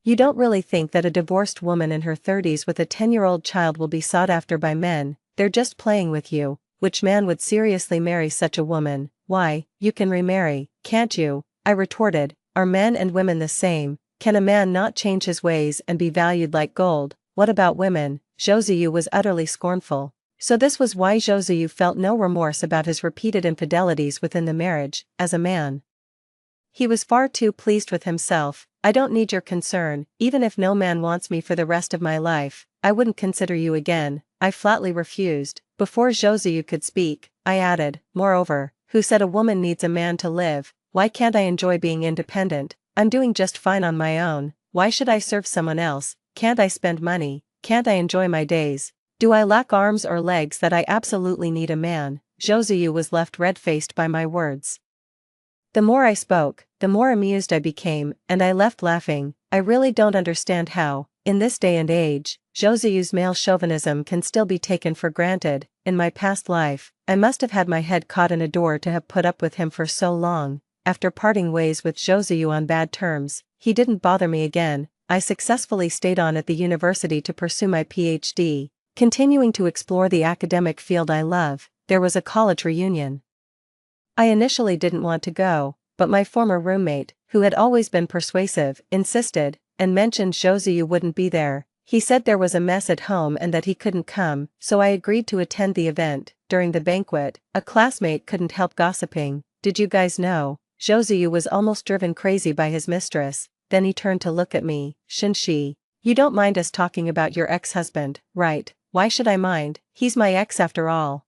You don't really think that a divorced woman in her 30s with a 10-year-old child will be sought after by men? They're just playing with you. Which man would seriously marry such a woman? Why, you can remarry, can't you? I retorted. Are men and women the same? Can a man not change his ways and be valued like gold? What about women? Joseu was utterly scornful. So this was why Joseu felt no remorse about his repeated infidelities within the marriage. As a man, he was far too pleased with himself. I don't need your concern. Even if no man wants me for the rest of my life, I wouldn't consider you again. I flatly refused. Before Joseu could speak, I added, moreover, who said a woman needs a man to live? Why can't I enjoy being independent? I'm doing just fine on my own. Why should I serve someone else? Can't I spend money? Can't I enjoy my days? Do I lack arms or legs that I absolutely need a man? Joseu was left red-faced by my words. The more I spoke, the more amused I became, and I left laughing. I really don't understand how, in this day and age, Joseyu's male chauvinism can still be taken for granted. In my past life, I must have had my head caught in a door to have put up with him for so long. After parting ways with Joseyu on bad terms, he didn't bother me again. I successfully stayed on at the university to pursue my PhD, continuing to explore the academic field I love. There was a college reunion. I initially didn't want to go, but my former roommate, who had always been persuasive, insisted, and mentioned Joseyu wouldn't be there. He said there was a mess at home and that he couldn't come, so I agreed to attend the event. During the banquet, a classmate couldn't help gossiping. "Did you guys know? Joseyu was almost driven crazy by his mistress." Then he turned to look at me. "Shinshi, you don't mind us talking about your ex-husband, right?" "Why should I mind? He's my ex after all,"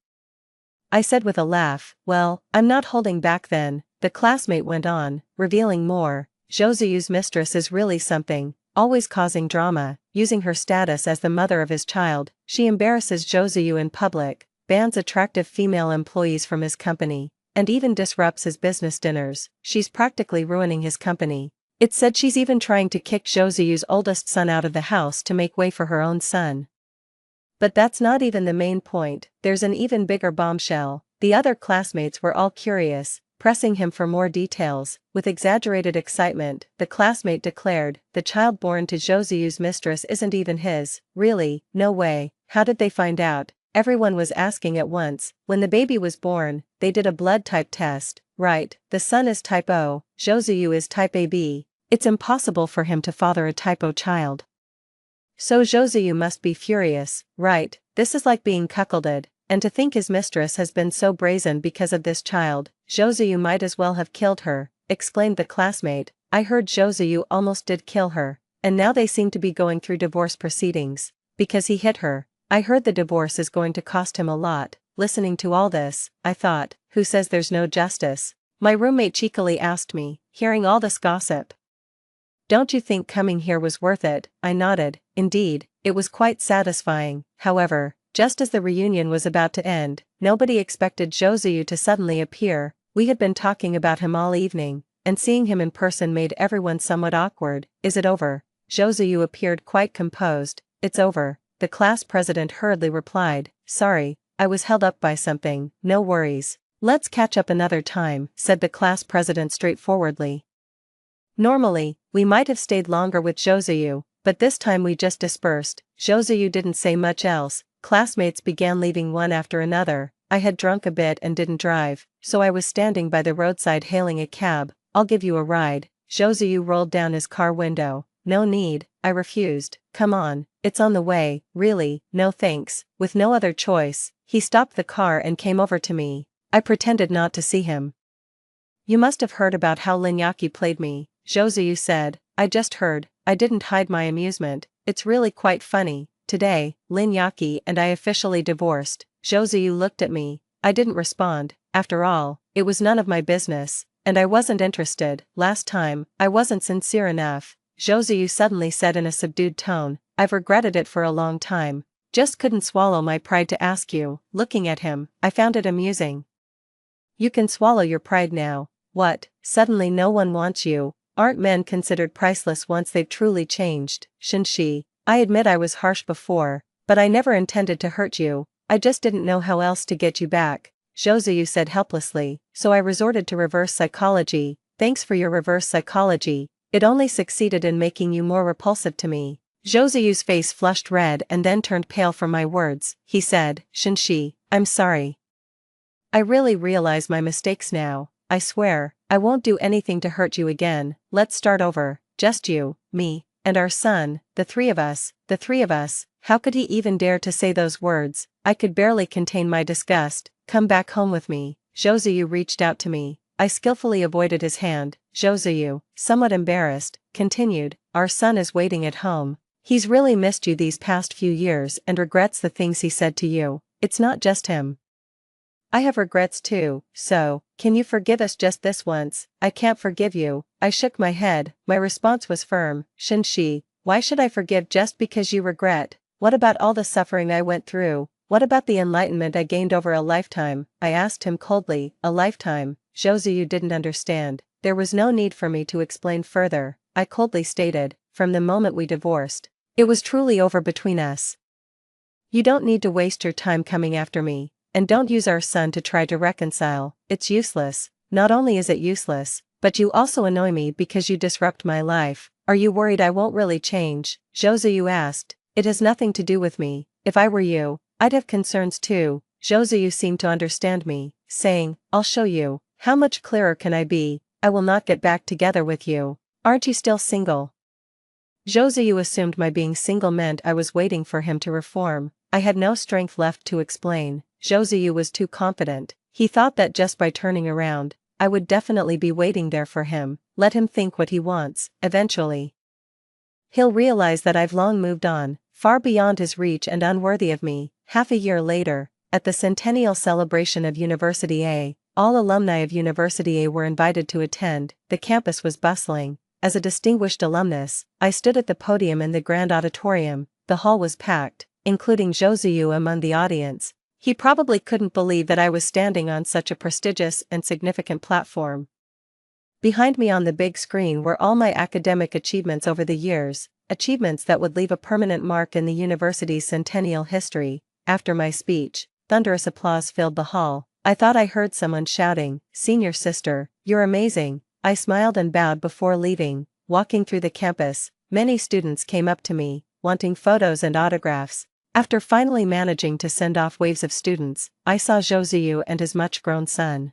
I said with a laugh. "Well, I'm not holding back then," the classmate went on, revealing more. "Joseyu's mistress is really something, always causing drama, using her status as the mother of his child. She embarrasses Joseyu in public, bans attractive female employees from his company, and even disrupts his business dinners. She's practically ruining his company. It's said she's even trying to kick Joseyu's oldest son out of the house to make way for her own son. But that's not even the main point, there's an even bigger bombshell." The other classmates were all curious, pressing him for more details. With exaggerated excitement, the classmate declared, "The child born to Joseyu's mistress isn't even his." "Really? No way. How did they find out?" Everyone was asking at once. "When the baby was born, they did a blood type test." "Right, the son is type O, Joseyu is type AB. It's impossible for him to father a type O child. So Joseyu must be furious, right? This is like being cuckolded, and to think his mistress has been so brazen because of this child. Joseyu might as well have killed her," exclaimed the classmate. "I heard Joseyu almost did kill her, and now they seem to be going through divorce proceedings, because he hit her. I heard the divorce is going to cost him a lot." Listening to all this, I thought, who says there's no justice? My roommate cheekily asked me, hearing all this gossip. "Don't you think coming here was worth it?" I nodded. Indeed, it was quite satisfying. However, just as the reunion was about to end, nobody expected Joseyu to suddenly appear. We had been talking about him all evening, and seeing him in person made everyone somewhat awkward. "Is it over?" Joseyu appeared quite composed. "It's over," the class president hurriedly replied. "Sorry, I was held up by something." "No worries. Let's catch up another time," said the class president straightforwardly. Normally, we might have stayed longer with Joseyu, but this time we just dispersed. Joseyu didn't say much else. Classmates began leaving one after another. I had drunk a bit and didn't drive, so I was standing by the roadside hailing a cab. "I'll give you a ride." Joseyu rolled down his car window. "No need," I refused. "Come on, it's on the way." "Really, no thanks." With no other choice, he stopped the car and came over to me. I pretended not to see him. "You must have heard about how Linyaki played me," Joseyu said. "I just heard." I didn't hide my amusement. "It's really quite funny. Today, Linyaki and I officially divorced." Joseyu looked at me. I didn't respond. After all, it was none of my business, and I wasn't interested. "Last time, I wasn't sincere enough," Joseyu suddenly said in a subdued tone. "I've regretted it for a long time. Just couldn't swallow my pride to ask you." Looking at him, I found it amusing. "You can swallow your pride now." "What, suddenly no one wants you? Aren't men considered priceless once they've truly changed?" "Shinshi, I admit I was harsh before, but I never intended to hurt you. I just didn't know how else to get you back," Joseyu said helplessly. "So I resorted to reverse psychology." "Thanks for your reverse psychology. It only succeeded in making you more repulsive to me." Joseyu's face flushed red and then turned pale from my words. He said, "Shinshi, I'm sorry. I really realize my mistakes now. I swear, I won't do anything to hurt you again. Let's start over. Just you, me, and our son, the three of us." The three of us? How could he even dare to say those words? I could barely contain my disgust. "Come back home with me." Joseyu reached out to me. I skillfully avoided his hand. Joseyu, somewhat embarrassed, continued, "Our son is waiting at home. He's really missed you these past few years and regrets the things he said to you. It's not just him. I have regrets too, so, can you forgive us just this once?" "I can't forgive you." I shook my head. My response was firm. "Shinshi, why should I forgive just because you regret? What about all the suffering I went through? What about the enlightenment I gained over a lifetime?" I asked him coldly. "A lifetime?" Joseyu didn't understand. There was no need for me to explain further. I coldly stated, "From the moment we divorced." It was truly over between us. You don't need to waste your time coming after me, and don't use our son to try to reconcile. It's useless. Not only is it useless, but you also annoy me because you disrupt my life. Are you worried I won't really change? Josuyu asked. It has nothing to do with me. If I were you, I'd have concerns too. Josuyu seemed to understand me, saying, I'll show you. How much clearer can I be? I will not get back together with you. Aren't you still single? Josuyu assumed my being single meant I was waiting for him to reform. I had no strength left to explain. Josuyu was too confident. He thought that just by turning around, I would definitely be waiting there for him. Let him think what he wants. Eventually, he'll realize that I've long moved on, far beyond his reach and unworthy of me. Half a year later, at the centennial celebration of University A, all alumni of University A were invited to attend. The campus was bustling. As a distinguished alumnus, I stood at the podium in the grand auditorium. The hall was packed, including Josuyu among the audience. He probably couldn't believe that I was standing on such a prestigious and significant platform. Behind me on the big screen were all my academic achievements over the years, achievements that would leave a permanent mark in the university's centennial history. After my speech, thunderous applause filled the hall. I thought I heard someone shouting, "Senior sister, you're amazing." I smiled and bowed before leaving. Walking through the campus, many students came up to me, wanting photos and autographs. After finally managing to send off waves of students, I saw Josuyu and his much-grown son.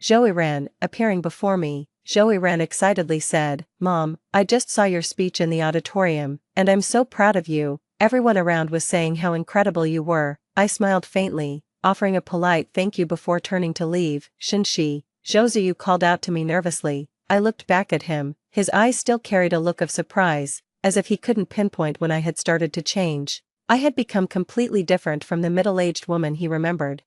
Heroine, appearing before me, Heroine excitedly said, "Mom, I just saw your speech in the auditorium, and I'm so proud of you." Everyone around was saying how incredible you were. I smiled faintly, offering a polite thank you before turning to leave. Shinshi, Josuyu called out to me nervously. I looked back at him. His eyes still carried a look of surprise, as if he couldn't pinpoint when I had started to change. I had become completely different from the middle-aged woman he remembered,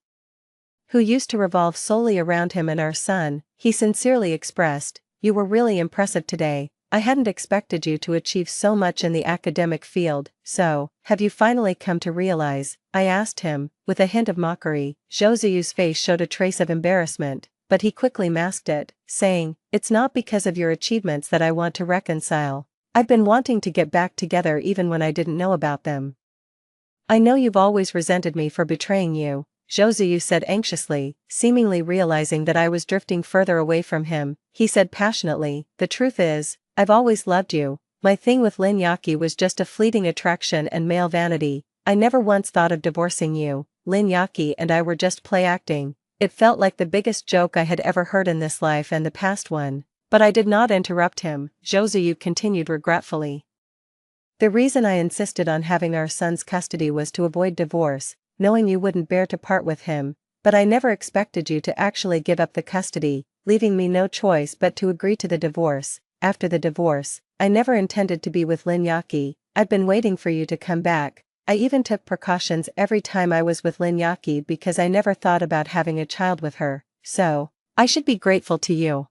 who used to revolve solely around him and our son. He sincerely expressed, "You were really impressive today. I hadn't expected you to achieve so much in the academic field." "So, have you finally come to realize?" I asked him, with a hint of mockery. Josuyu's face showed a trace of embarrassment, but he quickly masked it, saying, "It's not because of your achievements that I want to reconcile. I've been wanting to get back together even when I didn't know about them." "I know you've always resented me for betraying you," Josuyu said anxiously, seemingly realizing that I was drifting further away from him. He said passionately, "The truth is, I've always loved you. My thing with Lin Yaki was just a fleeting attraction and male vanity. I never once thought of divorcing you. Lin Yaki and I were just play acting." It felt like the biggest joke I had ever heard in this life and the past one. But I did not interrupt him. Josuyu continued regretfully. "The reason I insisted on having our son's custody was to avoid divorce, knowing you wouldn't bear to part with him, but I never expected you to actually give up the custody, leaving me no choice but to agree to the divorce. After the divorce, I never intended to be with Lin Yaki. I'd been waiting for you to come back. I even took precautions every time I was with Lin Yaki because I never thought about having a child with her. So, I should be grateful to you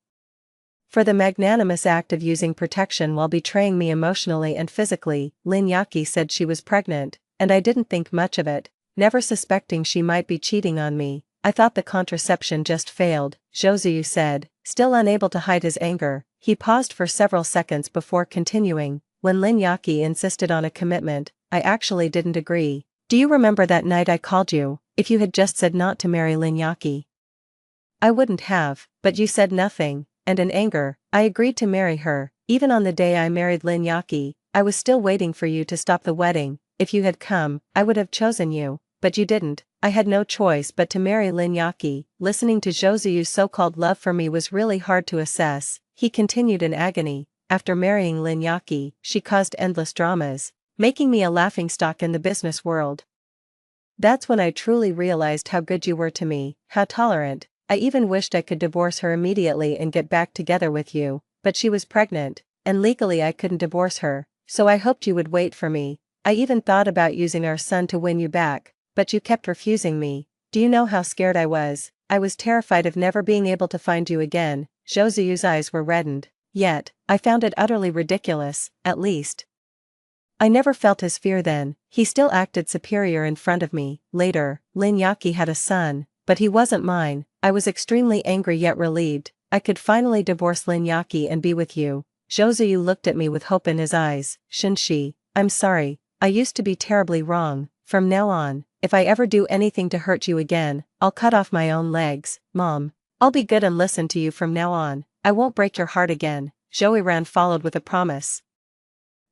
for the magnanimous act of using protection while betraying me emotionally and physically." Lin Yaki said she was pregnant, and I didn't think much of it, never suspecting she might be cheating on me. "I thought the contraception just failed," Josuyu said, still unable to hide his anger. He paused for several seconds before continuing, "When Lin Yaki insisted on a commitment, I actually didn't agree. Do you remember that night I called you? If you had just said not to marry Lin Yaki, I wouldn't have, but you said nothing, and in anger, I agreed to marry her. Even on the day I married Lin Yaki, I was still waiting for you to stop the wedding. If you had come, I would have chosen you, but you didn't. I had no choice but to marry Lin Yaki." Listening to Josuyu's so-called love for me was really hard to assess. He continued in agony, "After marrying Lin Yaki, she caused endless dramas, making me a laughingstock in the business world. That's when I truly realized how good you were to me, how tolerant. I even wished I could divorce her immediately and get back together with you, but she was pregnant, and legally I couldn't divorce her, so I hoped you would wait for me. I even thought about using our son to win you back, but you kept refusing me. Do you know how scared I was? I was terrified of never being able to find you again." Josuyu's eyes were reddened. Yet, I found it utterly ridiculous. At least, I never felt his fear then. He still acted superior in front of me. Later, Lin Yaki had a son, but he wasn't mine. I was extremely angry yet relieved. I could finally divorce Lin Yaki and be with you. Josuyu looked at me with hope in his eyes. "Shinshi, I'm sorry, I used to be terribly wrong. From now on, if I ever do anything to hurt you again, I'll cut off my own legs. Mom, I'll be good and listen to you from now on. I won't break your heart again. Heroine followed with a promise.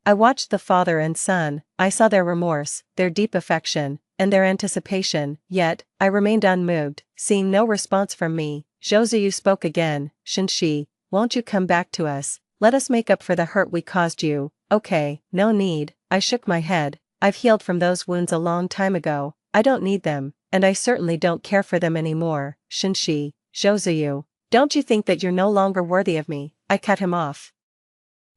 I watched the father and son. I saw their remorse, their deep affection, and their anticipation, yet, I remained unmoved, seeing no response from me. Josuyu spoke again. Shinshi, won't you come back to us? Let us make up for the hurt we caused you. Okay, no need. I shook my head. I've healed from those wounds a long time ago. I don't need them, and I certainly don't care for them anymore. Shinshi, Josuyu, don't you think that you're no longer worthy of me? I cut him off.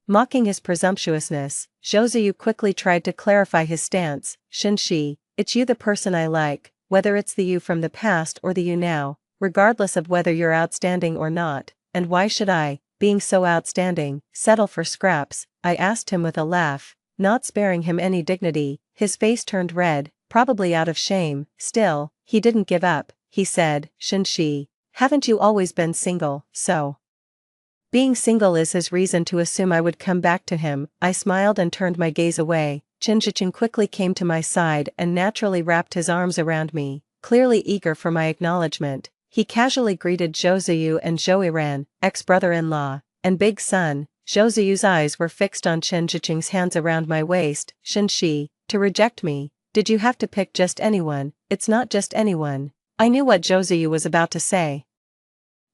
Mocking his presumptuousness, Josuyu quickly tried to clarify his stance. Shinshi, it's you the person I like, whether it's the you from the past or the you now, regardless of whether you're outstanding or not, and why should I, being so outstanding, settle for scraps? I asked him with a laugh, not sparing him any dignity. His face turned red, probably out of shame. Still, he didn't give up. He said, Shinshi, haven't you always been single? So being single is his reason to assume I would come back to him. I smiled and turned my gaze away. Shinji-chan quickly came to my side and naturally wrapped his arms around me, clearly eager for my acknowledgement. He casually greeted Josuyu and Heroine, ex-brother-in-law, and big son. Josuyu's eyes were fixed on Shinji-chan's hands around my waist. Shinshi, to reject me? Did you have to pick just anyone? It's not just anyone. I knew what Josuyu was about to say,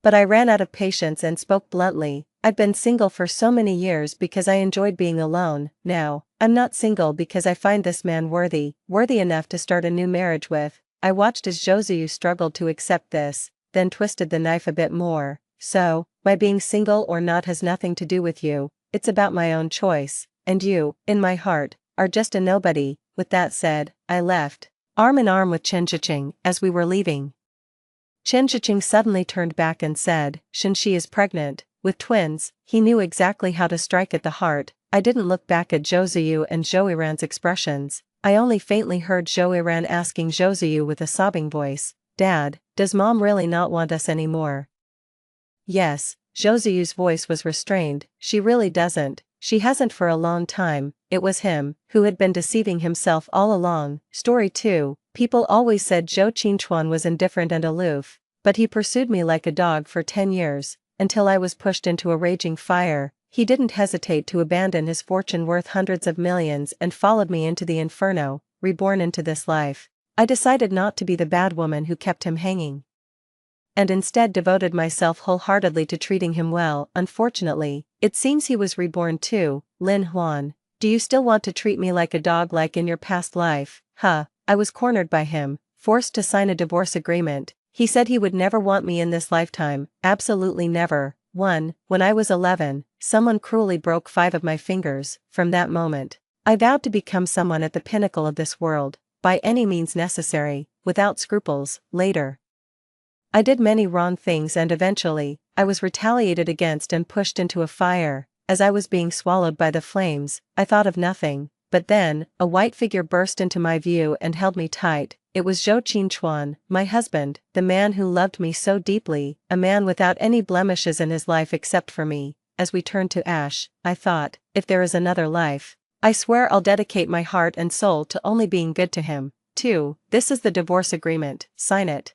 but I ran out of patience and spoke bluntly. I'd been single for so many years because I enjoyed being alone. Now, I'm not single because I find this man worthy enough to start a new marriage with. I watched as Josuyu struggled to accept this, then twisted the knife a bit more. So, my being single or not has nothing to do with you, it's about my own choice, and you, in my heart, are just a nobody. With that said, I left, arm in arm with Shinji-chan. As we were leaving, Shinji-chan suddenly turned back and said, Shinshi is pregnant, with twins. He knew exactly how to strike at the heart. I didn't look back at Josuyu and Heroine's expressions. I only faintly heard Heroine asking Josuyu with a sobbing voice, Dad, does Mom really not want us anymore? Yes, Josuyu's voice was restrained. She really doesn't. She hasn't for a long time. It was him who had been deceiving himself all along. Story 2. People always said Zhou Qinchuan was indifferent and aloof, but he pursued me like a dog for 10 years, until I was pushed into a raging fire. He didn't hesitate to abandon his fortune worth hundreds of millions and followed me into the inferno, reborn into this life. I decided not to be the bad woman who kept him hanging, and instead devoted myself wholeheartedly to treating him well. Unfortunately, it seems he was reborn too. Lin Huan, do you still want to treat me like a dog like in your past life? Huh. I was cornered by him, forced to sign a divorce agreement. He said he would never want me in this lifetime, absolutely never. When I was 11, someone cruelly broke 5 of my fingers. From that moment, I vowed to become someone at the pinnacle of this world, by any means necessary, without scruples. Later, I did many wrong things and eventually, I was retaliated against and pushed into a fire. As I was being swallowed by the flames, I thought of nothing. But then, a white figure burst into my view and held me tight. It was Zhou Qinchuan, my husband, the man who loved me so deeply, a man without any blemishes in his life except for me. As we turned to ash, I thought, if there is another life, I swear I'll dedicate my heart and soul to only being good to him. 2. This is the divorce agreement, sign it.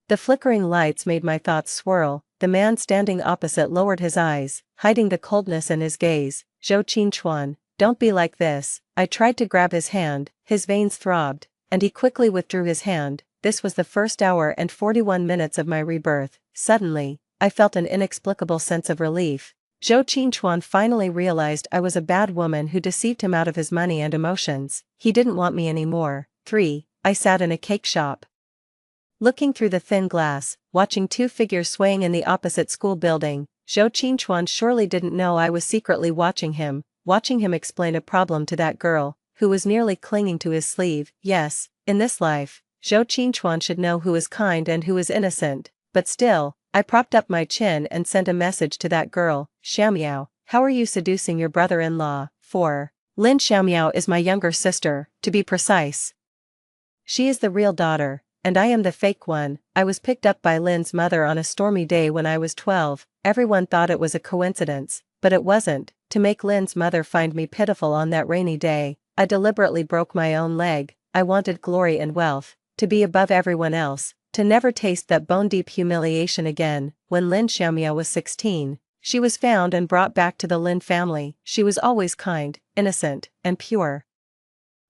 The flickering lights made my thoughts swirl. The man standing opposite lowered his eyes, hiding the coldness in his gaze. Zhou Qinchuan, don't be like this. I tried to grab his hand, his veins throbbed, and he quickly withdrew his hand. This was the first hour and 41 minutes of my rebirth. Suddenly, I felt an inexplicable sense of relief. Zhou Qinchuan finally realized I was a bad woman who deceived him out of his money and emotions. He didn't want me anymore. 3. I sat in a cake shop, looking through the thin glass, watching 2 figures swaying in the opposite school building. Zhou Qinchuan surely didn't know I was secretly watching him explain a problem to that girl, who was nearly clinging to his sleeve. Yes, in this life, Zhou Qinchuan should know who is kind and who is innocent, but still, I propped up my chin and sent a message to that girl. Xiaomiao, how are you seducing your brother-in-law? 4. Lin Xiaomiao is my younger sister, to be precise. She is the real daughter, and I am the fake one. I was picked up by Lin's mother on a stormy day when I was 12. Everyone thought it was a coincidence, but it wasn't. To make Lin's mother find me pitiful on that rainy day, I deliberately broke my own leg. I wanted glory and wealth, to be above everyone else, to never taste that bone-deep humiliation again. When Lin Xiaomiao was 16, she was found and brought back to the Lin family. She was always kind, innocent, and pure.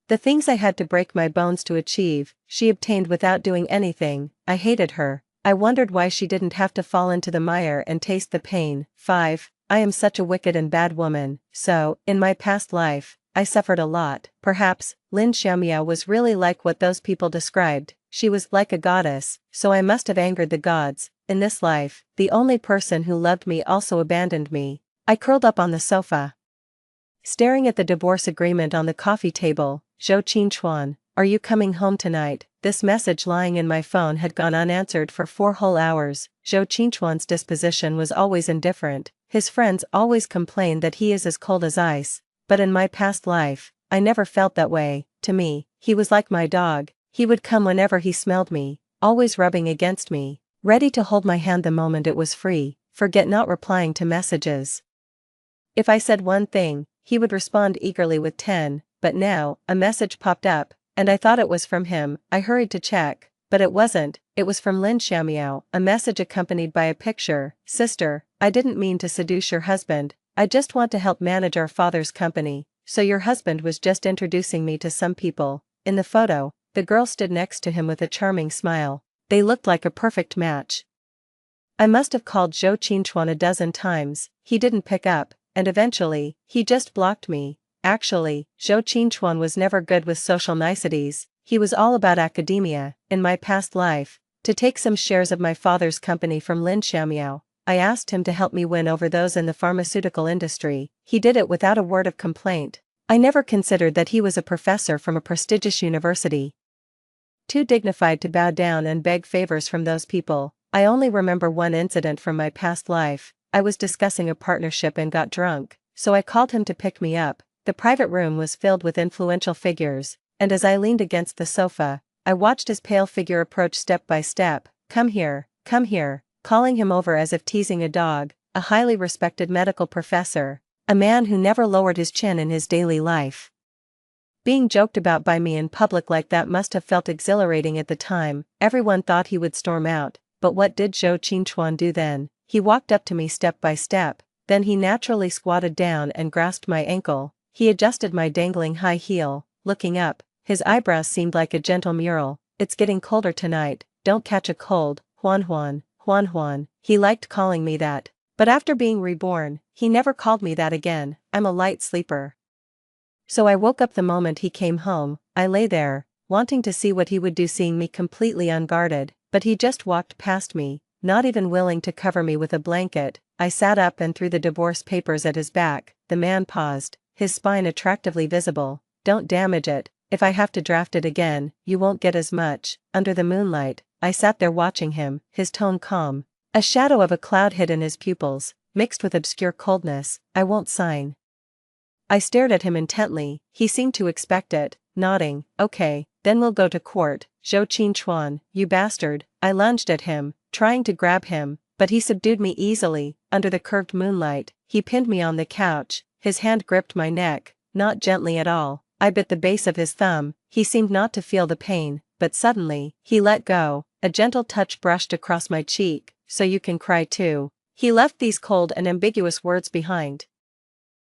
The things I had to break my bones to achieve, she obtained without doing anything. I hated her. I wondered why she didn't have to fall into the mire and taste the pain. 5. I am such a wicked and bad woman. So, in my past life, I suffered a lot. Perhaps, Lin Xiaomiao was really like what those people described. She was like a goddess, so I must have angered the gods. In this life, the only person who loved me also abandoned me. I curled up on the sofa, staring at the divorce agreement on the coffee table. Zhou Qinchuan, are you coming home tonight? This message lying in my phone had gone unanswered for 4 whole hours. Zhou Qinchuan's disposition was always indifferent. His friends always complained that he is as cold as ice, but in my past life, I never felt that way. To me, he was like my dog. He would come whenever he smelled me, always rubbing against me, ready to hold my hand the moment it was free. Forget not replying to messages. If I said one thing, he would respond eagerly with 10, but now, a message popped up, and I thought it was from him. I hurried to check, but it wasn't. It was from Lin Xiaomiao, a message accompanied by a picture. Sister, I didn't mean to seduce your husband, I just want to help manage our father's company, so your husband was just introducing me to some people. In the photo, the girl stood next to him with a charming smile. They looked like a perfect match. I must have called Zhou Qinchuan a dozen times, he didn't pick up, and eventually, he just blocked me. Actually, Zhou Qinchuan was never good with social niceties, he was all about academia. In my past life, to take some shares of my father's company from Lin Xiaomiao, I asked him to help me win over those in the pharmaceutical industry. He did it without a word of complaint. I never considered that he was a professor from a prestigious university. Too dignified to bow down and beg favors from those people. I only remember one incident from my past life. I was discussing a partnership and got drunk, so I called him to pick me up. The private room was filled with influential figures, and as I leaned against the sofa, I watched his pale figure approach step by step. Come here, calling him over as if teasing a dog. A highly respected medical professor, a man who never lowered his chin in his daily life. Being joked about by me in public like that must have felt exhilarating at the time. Everyone thought he would storm out, but what did Zhou Qinchuan do then? He walked up to me step by step, then he naturally squatted down and grasped my ankle. He adjusted my dangling high heel. Looking up, his eyebrows seemed like a gentle mural. It's getting colder tonight, don't catch a cold. Huan. He liked calling me that. But after being reborn, he never called me that again. I'm a light sleeper. So I woke up the moment he came home. I lay there, wanting to see what he would do seeing me completely unguarded, but he just walked past me, not even willing to cover me with a blanket. I sat up and threw the divorce papers at his back. The man paused, his spine attractively visible. Don't damage it, if I have to draft it again, you won't get as much. Under the moonlight, I sat there watching him, his tone calm. A shadow of a cloud hid in his pupils, mixed with obscure coldness. I won't sign. I stared at him intently. He seemed to expect it, nodding. Okay, then we'll go to court. Zhou Qinchuan, you bastard. I lunged at him, trying to grab him, but he subdued me easily. Under the curved moonlight, he pinned me on the couch, his hand gripped my neck, not gently at all. I bit the base of his thumb. He seemed not to feel the pain, but suddenly, he let go. A gentle touch brushed across my cheek. So you can cry too. He left these cold and ambiguous words behind.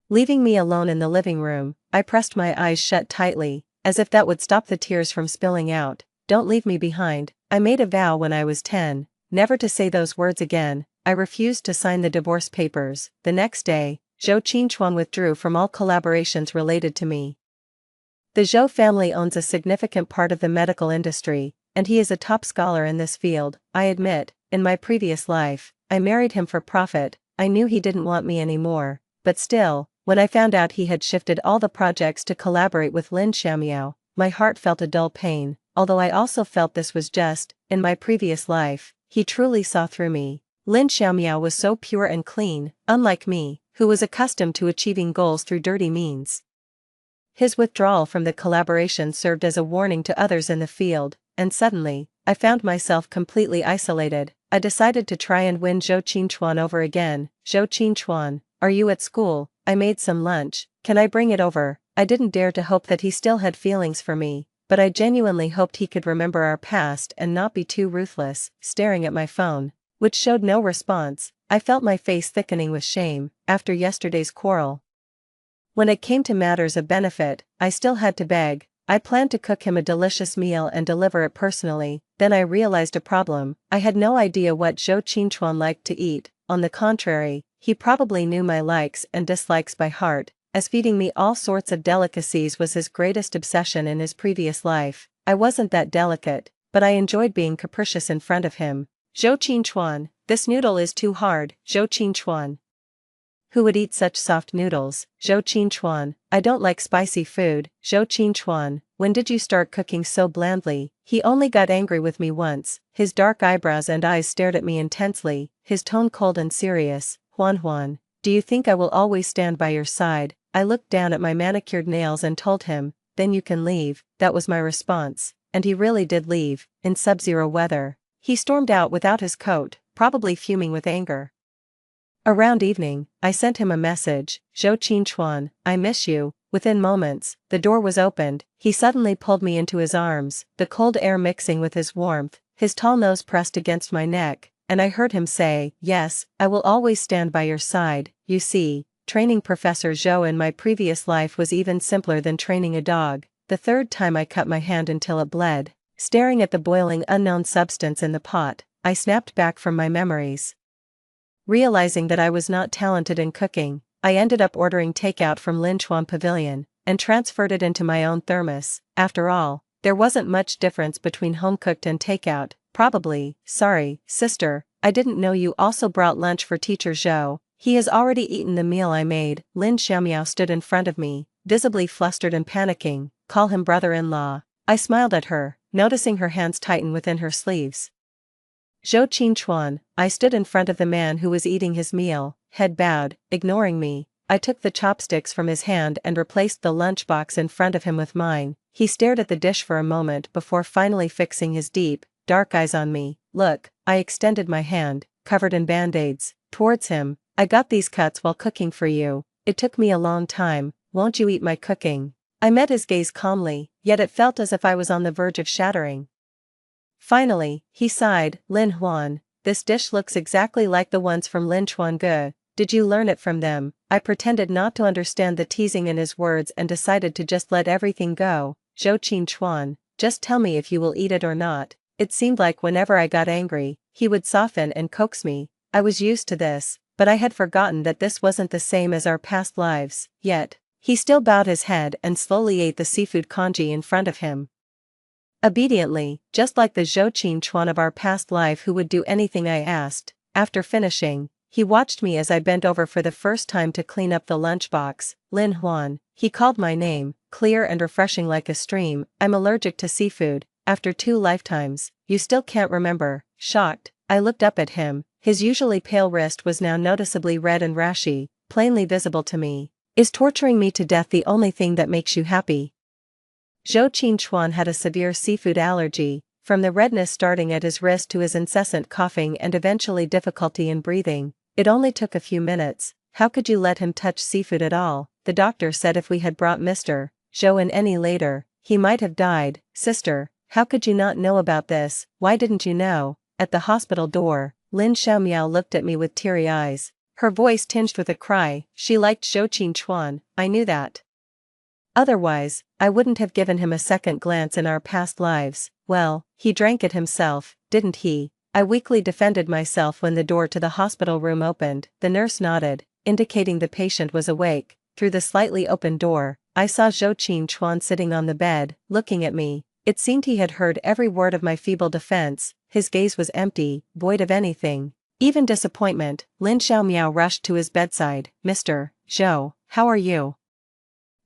Leaving me alone in the living room, I pressed my eyes shut tightly, as if that would stop the tears from spilling out. Don't leave me behind. I made a vow when I was 10, never to say those words again. I refused to sign the divorce papers. The next day, Zhou Qinchuan withdrew from all collaborations related to me. The Zhou family owns a significant part of the medical industry, and he is a top scholar in this field. I admit, in my previous life, I married him for profit. I knew he didn't want me anymore, but still, when I found out he had shifted all the projects to collaborate with Lin Xiaomiao, my heart felt a dull pain. Although I also felt this was just, in my previous life, he truly saw through me. Lin Xiaomiao was so pure and clean, unlike me, who was accustomed to achieving goals through dirty means. His withdrawal from the collaboration served as a warning to others in the field, and suddenly, I found myself completely isolated. I decided to try and win Zhou Qinchuan over again. Zhou Qinchuan, are you at school? I made some lunch, can I bring it over? I didn't dare to hope that he still had feelings for me, but I genuinely hoped he could remember our past and not be too ruthless. Staring at my phone, which showed no response, I felt my face thickening with shame, after yesterday's quarrel. When it came to matters of benefit, I still had to beg. I planned to cook him a delicious meal and deliver it personally. Then I realized a problem. I had no idea what Zhou Qingchuan liked to eat. On the contrary, he probably knew my likes and dislikes by heart, as feeding me all sorts of delicacies was his greatest obsession in his previous life. I wasn't that delicate, but I enjoyed being capricious in front of him. Zhou Qingchuan, this noodle is too hard. Zhou Qingchuan. Who would eat such soft noodles? Zhou Qingchuan, I don't like spicy food. Zhou Qingchuan, when did you start cooking so blandly? He only got angry with me once. His dark eyebrows and eyes stared at me intensely, his tone cold and serious. Huan, do you think I will always stand by your side? I looked down at my manicured nails and told him, then you can leave. That was my response, and he really did leave, in sub-zero weather. He stormed out without his coat, probably fuming with anger. Around evening, I sent him a message, Zhou Qingchuan, I miss you. Within moments, the door was opened, he suddenly pulled me into his arms, the cold air mixing with his warmth, his tall nose pressed against my neck, and I heard him say, yes, I will always stand by your side. You see, training Professor Zhou in my previous life was even simpler than training a dog. The third time I cut my hand until it bled. Staring at the boiling unknown substance in the pot, I snapped back from my memories. Realizing that I was not talented in cooking, I ended up ordering takeout from Linchuan Pavilion, and transferred it into my own thermos. After all, there wasn't much difference between home-cooked and takeout, probably. Sorry, sister, I didn't know you also brought lunch for Teacher Zhou. He has already eaten the meal I made. Lin Xiaomiao stood in front of me, visibly flustered and panicking. Call him brother-in-law. I smiled at her, noticing her hands tighten within her sleeves. Zhou Qingchuan, I stood in front of the man who was eating his meal, head bowed, ignoring me. I took the chopsticks from his hand and replaced the lunchbox in front of him with mine. He stared at the dish for a moment before finally fixing his deep, dark eyes on me. Look, I extended my hand, covered in band-aids, towards him. I got these cuts while cooking for you. It took me a long time. Won't you eat my cooking? I met his gaze calmly, yet it felt as if I was on the verge of shattering. Finally, he sighed. Lin Huan, this dish looks exactly like the ones from Linchuan Ge. Did you learn it from them? I pretended not to understand the teasing in his words and decided to just let everything go. Zhou Qingchuan, just tell me if you will eat it or not. It seemed like whenever I got angry, he would soften and coax me. I was used to this, but I had forgotten that this wasn't the same as our past lives. Yet, he still bowed his head and slowly ate the seafood congee in front of him. Obediently, just like the Zhou Qingchuan of our past life who would do anything I asked. After finishing, he watched me as I bent over for the first time to clean up the lunchbox. Lin Huan, he called my name, clear and refreshing like a stream. I'm allergic to seafood. After 2 lifetimes, you still can't remember. Shocked, I looked up at him. His usually pale wrist was now noticeably red and rashy, plainly visible to me. Is torturing me to death the only thing that makes you happy? Zhou Qingchuan had a severe seafood allergy, from the redness starting at his wrist to his incessant coughing and eventually difficulty in breathing. It only took a few minutes. How could you let him touch seafood at all? The doctor said if we had brought Mr. Zhou in any later, he might have died. Sister, how could you not know about this? Why didn't you know? At the hospital door, Lin Xiaomiao looked at me with teary eyes. Her voice tinged with a cry. She liked Zhou Qingchuan, I knew that. Otherwise, I wouldn't have given him a second glance in our past lives. Well, he drank it himself, didn't he? I weakly defended myself when the door to the hospital room opened. The nurse nodded, indicating the patient was awake. Through the slightly open door, I saw Zhou Qingchuan sitting on the bed, looking at me. It seemed he had heard every word of my feeble defense. His gaze was empty, void of anything, even disappointment. Lin Xiaomiao rushed to his bedside. Mr. Zhou, how are you?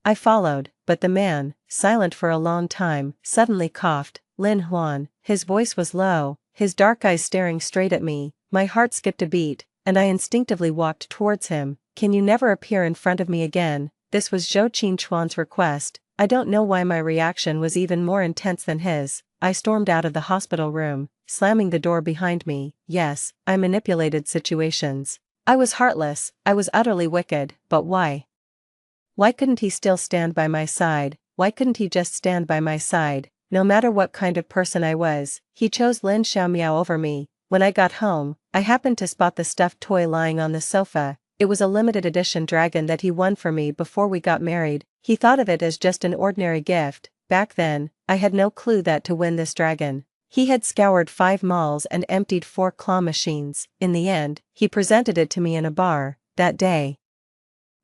I followed, but the man, silent for a long time, suddenly coughed. Lin Huan, his voice was low, his dark eyes staring straight at me. My heart skipped a beat, and I instinctively walked towards him. Can you never appear in front of me again? This was Zhou Qingchuan's request. I don't know why my reaction was even more intense than his. I stormed out of the hospital room, slamming the door behind me. Yes, I manipulated situations. I was heartless, I was utterly wicked, but why? Why couldn't he still stand by my side? Why couldn't he just stand by my side? No matter what kind of person I was, he chose Lin Xiaomiao over me. When I got home, I happened to spot the stuffed toy lying on the sofa. It was a limited edition dragon that he won for me before we got married. He thought of it as just an ordinary gift. Back then, I had no clue that to win this dragon, he had scoured 5 malls and emptied 4 claw machines. In the end, he presented it to me in a bar. That day,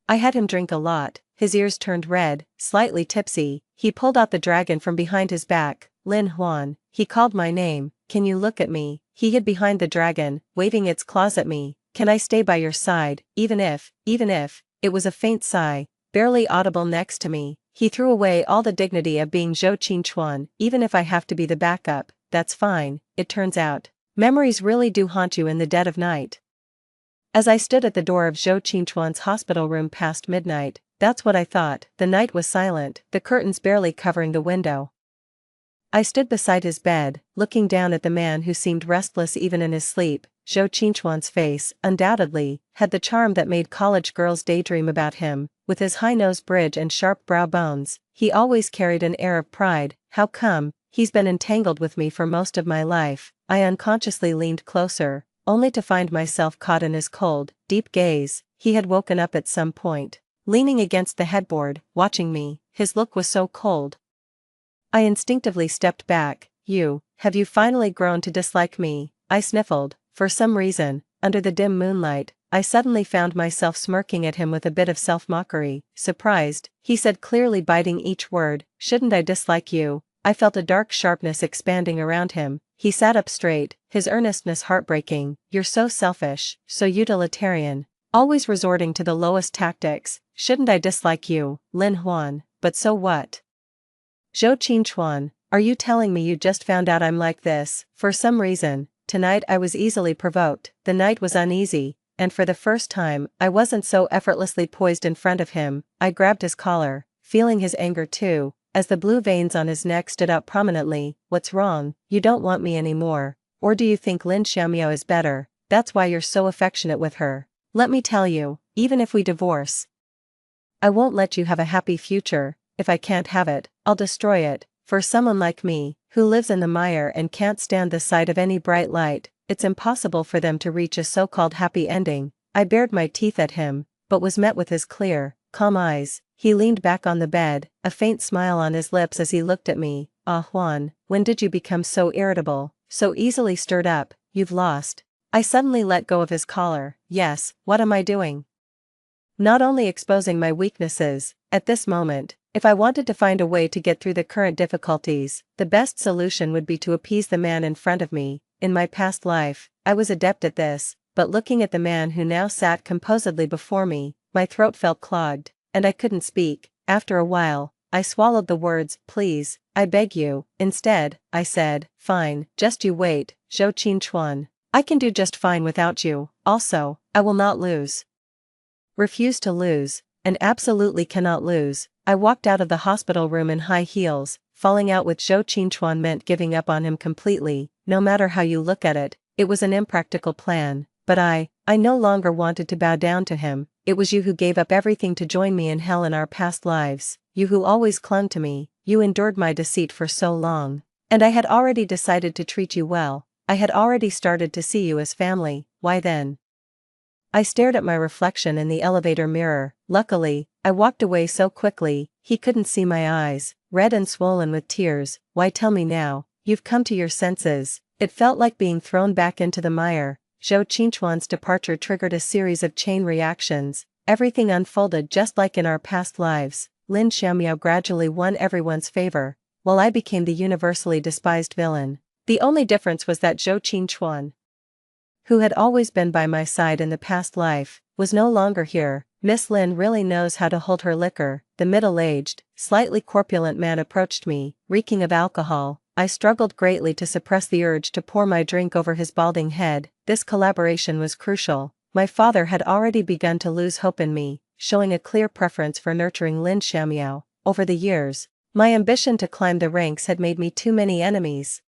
I had him drink a lot. His ears turned red, slightly tipsy. He pulled out the dragon from behind his back. Lin Huan, he called my name. Can you look at me? He hid behind the dragon, waving its claws at me. Can I stay by your side, even if, it was a faint sigh, barely audible next to me. He threw away all the dignity of being Zhou Qingchuan. Even if I have to be the backup, that's fine. It turns out, memories really do haunt you in the dead of night. As I stood at the door of Zhou Qingchuan's hospital room past midnight, that's what I thought. The night was silent, the curtains barely covering the window. I stood beside his bed, looking down at the man who seemed restless even in his sleep. Zhou Qingchuan's face, undoubtedly, had the charm that made college girls daydream about him. With his high nose bridge and sharp brow bones, he always carried an air of pride. How come? He's been entangled with me for most of my life. I unconsciously leaned closer, only to find myself caught in his cold, deep gaze. He had woken up at some point, leaning against the headboard, watching me. His look was so cold. I instinctively stepped back. Have you finally grown to dislike me? I sniffled. For some reason, under the dim moonlight, I suddenly found myself smirking at him with a bit of self-mockery. Surprised, he said, clearly biting each word, shouldn't I dislike you? I felt a dark sharpness expanding around him. He sat up straight, his earnestness heartbreaking. You're so selfish, so utilitarian, always resorting to the lowest tactics. Shouldn't I dislike you, Lin Huan? But so what? Zhou Qingchuan, are you telling me you just found out I'm like this? For some reason, tonight I was easily provoked. The night was uneasy, and for the first time, I wasn't so effortlessly poised in front of him. I grabbed his collar, feeling his anger too, as the blue veins on his neck stood out prominently. What's wrong? You don't want me anymore? Or do you think Lin Xiaomiao is better? That's why you're so affectionate with her. Let me tell you, even if we divorce, I won't let you have a happy future. If I can't have it, I'll destroy it. For someone like me, who lives in the mire and can't stand the sight of any bright light, it's impossible for them to reach a so-called happy ending. I bared my teeth at him, but was met with his clear, calm eyes. He leaned back on the bed, a faint smile on his lips as he looked at me. Ah, Juan, when did you become so irritable, so easily stirred up? You've lost. I suddenly let go of his collar. Yes, what am I doing? Not only exposing my weaknesses. At this moment, if I wanted to find a way to get through the current difficulties, the best solution would be to appease the man in front of me. In my past life, I was adept at this, but looking at the man who now sat composedly before me, my throat felt clogged, and I couldn't speak. After a while, I swallowed the words, please, I beg you. Instead, I said, fine, just you wait, Zhou Qingchuan. I can do just fine without you. Also, I will not lose. Refuse to lose, and absolutely cannot lose. I walked out of the hospital room in high heels. Falling out with Zhou Qingchuan meant giving up on him completely. No matter how you look at it, it was an impractical plan. But I no longer wanted to bow down to him. It was you who gave up everything to join me in hell in our past lives. You who always clung to me. You endured my deceit for so long. And I had already decided to treat you well. I had already started to see you as family. Why then? I stared at my reflection in the elevator mirror. Luckily, I walked away so quickly, he couldn't see my eyes, red and swollen with tears. Why, tell me now, you've come to your senses. It felt like being thrown back into the mire. Zhou Qingchuan's departure triggered a series of chain reactions. Everything unfolded just like in our past lives. Lin Xiaomiao gradually won everyone's favor, while I became the universally despised villain. The only difference was that Zhou Qingchuan, who had always been by my side in the past life, was no longer here. Miss Lin really knows how to hold her liquor. The middle-aged, slightly corpulent man approached me, reeking of alcohol. I struggled greatly to suppress the urge to pour my drink over his balding head. This collaboration was crucial. My father had already begun to lose hope in me, showing a clear preference for nurturing Lin Xiaomiao. Over the years, my ambition to climb the ranks had made me too many enemies.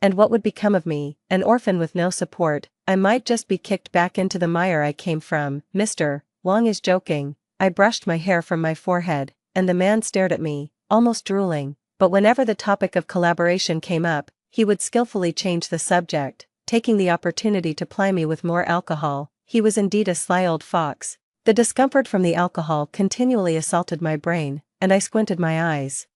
And what would become of me, an orphan with no support? I might just be kicked back into the mire I came from. Mr. Wang is joking. I brushed my hair from my forehead, and the man stared at me, almost drooling. But whenever the topic of collaboration came up, he would skillfully change the subject, taking the opportunity to ply me with more alcohol. He was indeed a sly old fox. The discomfort from the alcohol continually assaulted my brain, and I squinted my eyes,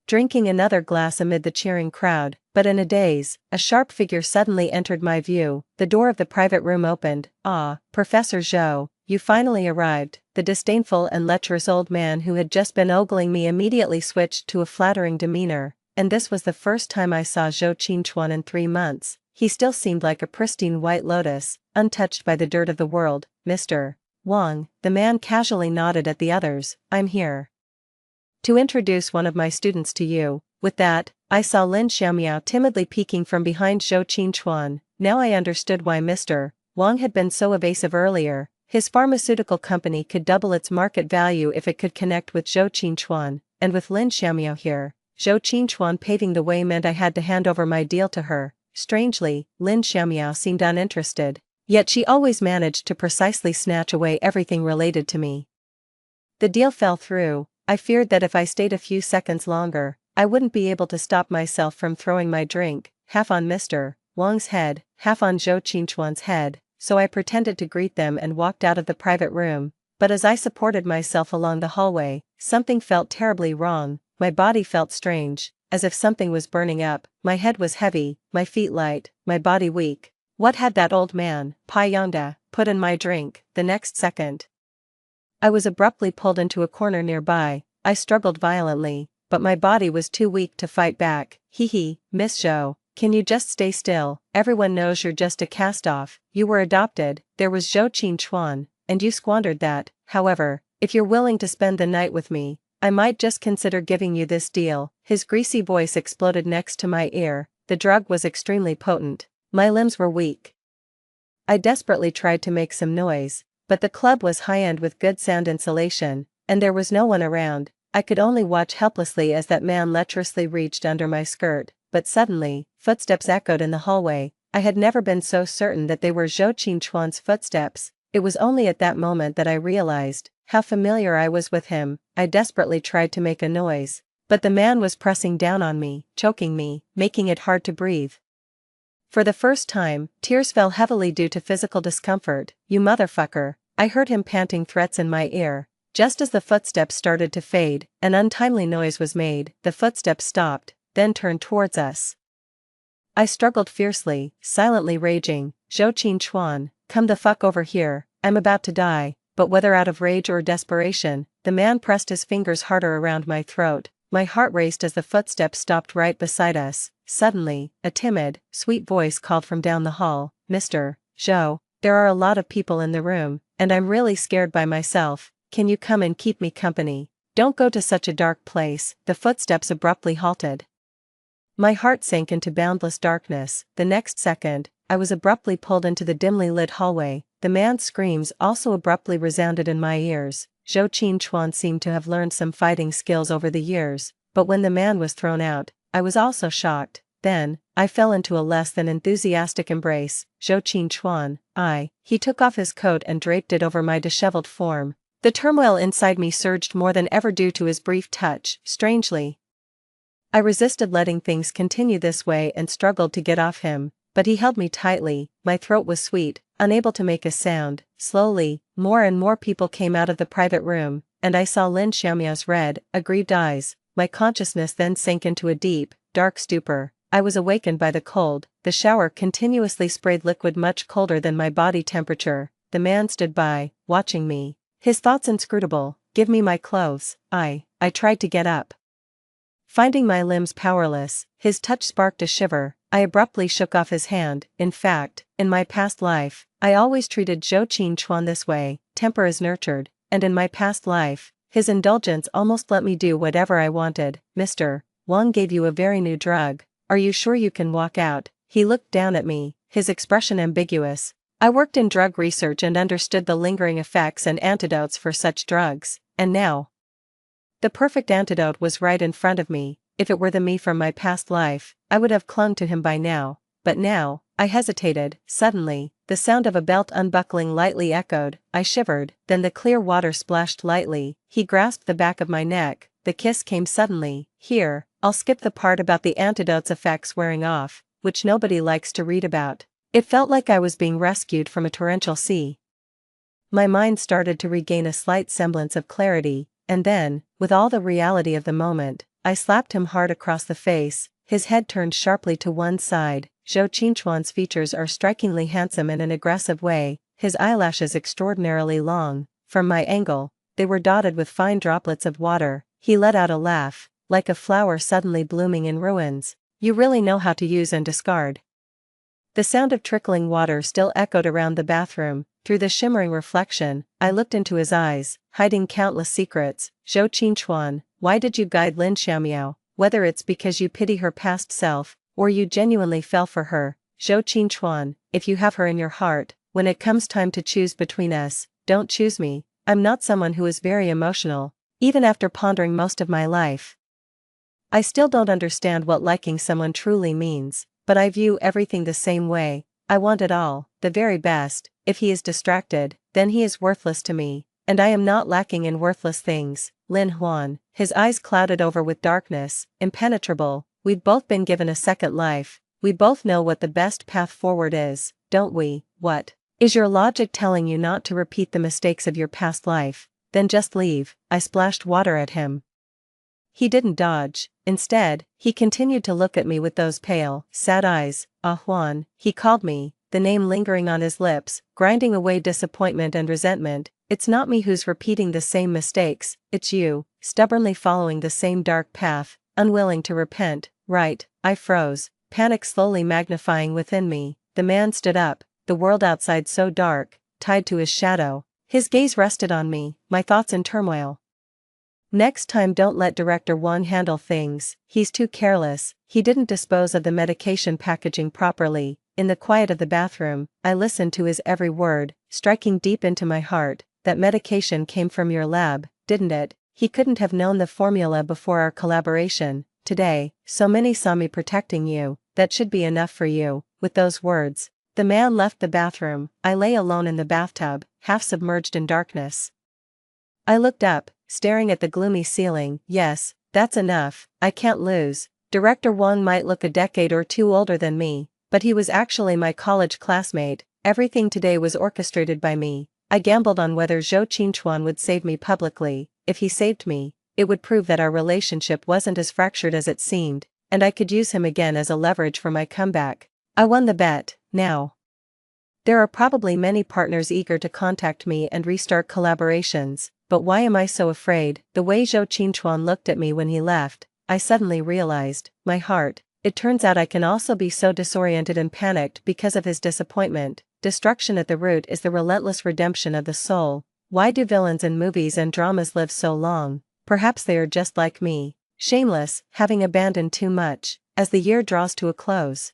drinking another glass amid the cheering crowd. But in a daze, a sharp figure suddenly entered my view. The door of the private room opened. "Ah, Professor Zhou, you finally arrived." The disdainful and lecherous old man who had just been ogling me immediately switched to a flattering demeanor, and this was the first time I saw Zhou Qingchuan in 3 months. He still seemed like a pristine white lotus, untouched by the dirt of the world. "Mr. Wang," the man casually nodded at the others, "I'm here to introduce one of my students to you." With that, I saw Lin Xiaomiao timidly peeking from behind Zhou Qingchuan. Now I understood why Mr. Wang had been so evasive earlier. His pharmaceutical company could double its market value if it could connect with Zhou Qingchuan, and with Lin Xiaomiao here, Zhou Qingchuan paving the way meant I had to hand over my deal to her. Strangely, Lin Xiaomiao seemed uninterested, yet she always managed to precisely snatch away everything related to me. The deal fell through. I feared that if I stayed a few seconds longer, I wouldn't be able to stop myself from throwing my drink, half on Mr. Wang's head, half on Zhou Qingchuan's head, so I pretended to greet them and walked out of the private room. But as I supported myself along the hallway, something felt terribly wrong. My body felt strange, as if something was burning up. My head was heavy, my feet light, my body weak. What had that old man, Pai Yongda, put in my drink? The next second, I was abruptly pulled into a corner nearby. I struggled violently, but my body was too weak to fight back. "Hee, Miss Zhou, can you just stay still? Everyone knows you're just a cast-off. You were adopted." There was Zhou Qingchuan, and you squandered that. "However, if you're willing to spend the night with me, I might just consider giving you this deal." His greasy voice exploded next to my ear. The drug was extremely potent. My limbs were weak. I desperately tried to make some noise, but the club was high-end with good sound insulation, and there was no one around. I could only watch helplessly as that man lecherously reached under my skirt. But suddenly, footsteps echoed in the hallway. I had never been so certain that they were Zhou Qingchuan's footsteps. It was only at that moment that I realized how familiar I was with him. I desperately tried to make a noise, but the man was pressing down on me, choking me, making it hard to breathe. For the first time, tears fell heavily due to physical discomfort. "You motherfucker," I heard him panting threats in my ear. Just as the footsteps started to fade, an untimely noise was made. The footsteps stopped, then turned towards us. I struggled fiercely, silently raging. "Zhou Qingchuan, come the fuck over here, I'm about to die." But whether out of rage or desperation, the man pressed his fingers harder around my throat. My heart raced as the footsteps stopped right beside us. Suddenly, a timid, sweet voice called from down the hall, "Mr. Zhou, there are a lot of people in the room, and I'm really scared by myself. Can you come and keep me company? Don't go to such a dark place." The footsteps abruptly halted. My heart sank into boundless darkness. The next second, I was abruptly pulled into the dimly lit hallway. The man's screams also abruptly resounded in my ears. Zhou Qingchuan seemed to have learned some fighting skills over the years, but when the man was thrown out, I was also shocked. Then, I fell into a less than enthusiastic embrace. "Zhou Qingchuan, He took off his coat and draped it over my disheveled form. The turmoil inside me surged more than ever due to his brief touch. Strangely, I resisted letting things continue this way and struggled to get off him, but he held me tightly. My throat was sweet, unable to make a sound. Slowly, more and more people came out of the private room, and I saw Lin Xiaomiao's red, aggrieved eyes. My consciousness then sank into a deep, dark stupor. I was awakened by the cold. The shower continuously sprayed liquid much colder than my body temperature. The man stood by, watching me, his thoughts inscrutable. "Give me my clothes." I tried to get up, finding my limbs powerless. His touch sparked a shiver. I abruptly shook off his hand. In fact, in my past life, I always treated Zhou Qingchuan this way. Temper is nurtured, and in my past life, his indulgence almost let me do whatever I wanted. "Mr. Wang gave you a very new drug. Are you sure you can walk out?" He looked down at me, his expression ambiguous. I worked in drug research and understood the lingering effects and antidotes for such drugs, and now the perfect antidote was right in front of me. if it were the me from my past life, I would have clung to him by now. But now, I hesitated. Suddenly, the sound of a belt unbuckling lightly echoed. I shivered, then the clear water splashed lightly. He grasped the back of my neck. The kiss came suddenly. Here, I'll skip the part about the antidote's effects wearing off, which nobody likes to read about. It felt like I was being rescued from a torrential sea. My mind started to regain a slight semblance of clarity, and then, with all the reality of the moment, I slapped him hard across the face. His head turned sharply to one side. Zhou Qingchuan's features are strikingly handsome in an aggressive way, his eyelashes extraordinarily long. From my angle, they were dotted with fine droplets of water. He let out a laugh, like a flower suddenly blooming in ruins. You really know how to use and discard. The sound of trickling water still echoed around the bathroom. Through the shimmering reflection, I looked into his eyes, hiding countless secrets. Zhou Qingchuan, why did you guide Lin Xiaomiao? Whether it's because you pity her past self, or you genuinely fell for her, Zhou Qingchuan, if you have her in your heart, when it comes time to choose between us, don't choose me. I'm not someone who is very emotional, even after pondering most of my life. I still don't understand what liking someone truly means, but I view everything the same way. I want it all, the very best. If he is distracted, then he is worthless to me, and I am not lacking in worthless things. Lin Huan, his eyes clouded over with darkness, impenetrable. We've both been given a second life. We both know what the best path forward is, don't we? What? Is your logic telling you not to repeat the mistakes of your past life? Then just leave. I splashed water at him. He didn't dodge. Instead, he continued to look at me with those pale, sad eyes. Ah Huan, he called me, the name lingering on his lips, grinding away disappointment and resentment. It's not me who's repeating the same mistakes, it's you, stubbornly following the same dark path, unwilling to repent. Right, I froze, panic slowly magnifying within me. The man stood up, the world outside so dark, tied to his shadow. His gaze rested on me, my thoughts in turmoil. Next time don't let Director Wang handle things, he's too careless. He didn't dispose of the medication packaging properly. In the quiet of the bathroom, I listened to his every word, striking deep into my heart. That medication came from your lab, didn't it? He couldn't have known the formula before our collaboration. Today, so many saw me protecting you, that should be enough for you. With those words, the man left the bathroom. I lay alone in the bathtub, half submerged in darkness. I looked up, staring at the gloomy ceiling. Yes, that's enough, I can't lose. Director Wang might look a decade or two older than me, but he was actually my college classmate. Everything today was orchestrated by me. I gambled on whether Zhou Qingchuan would save me publicly. If he saved me, it would prove that our relationship wasn't as fractured as it seemed, and I could use him again as a leverage for my comeback. I won the bet. Now, there are probably many partners eager to contact me and restart collaborations, but why am I so afraid? The way Zhou Qingchuan looked at me when he left, I suddenly realized, my heart. It turns out I can also be so disoriented and panicked because of his disappointment. Destruction at the root is the relentless redemption of the soul. Why do villains in movies and dramas live so long? Perhaps they are just like me, shameless, having abandoned too much. As the year draws to a close,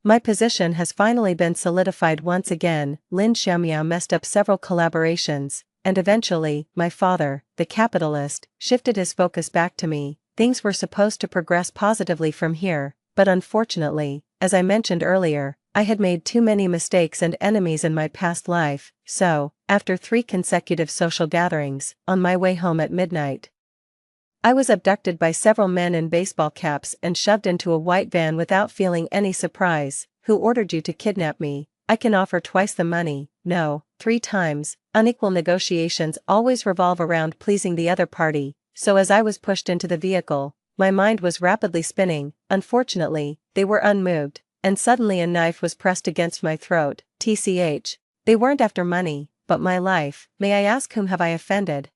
my position has finally been solidified once again. Lin Xiaomiao messed up several collaborations, and eventually, my father, the capitalist, shifted his focus back to me. Things were supposed to progress positively from here, but unfortunately, as I mentioned earlier, I had made too many mistakes and enemies in my past life. So, after 3 consecutive social gatherings, on my way home at midnight, I was abducted by several men in baseball caps and shoved into a white van without feeling any surprise. Who ordered you to kidnap me? I can offer twice the money. No, 3 times. Unequal negotiations always revolve around pleasing the other party, so as I was pushed into the vehicle, my mind was rapidly spinning. Unfortunately, they were unmoved, and suddenly a knife was pressed against my throat. TCH. They weren't after money, but my life. May I ask whom have I offended?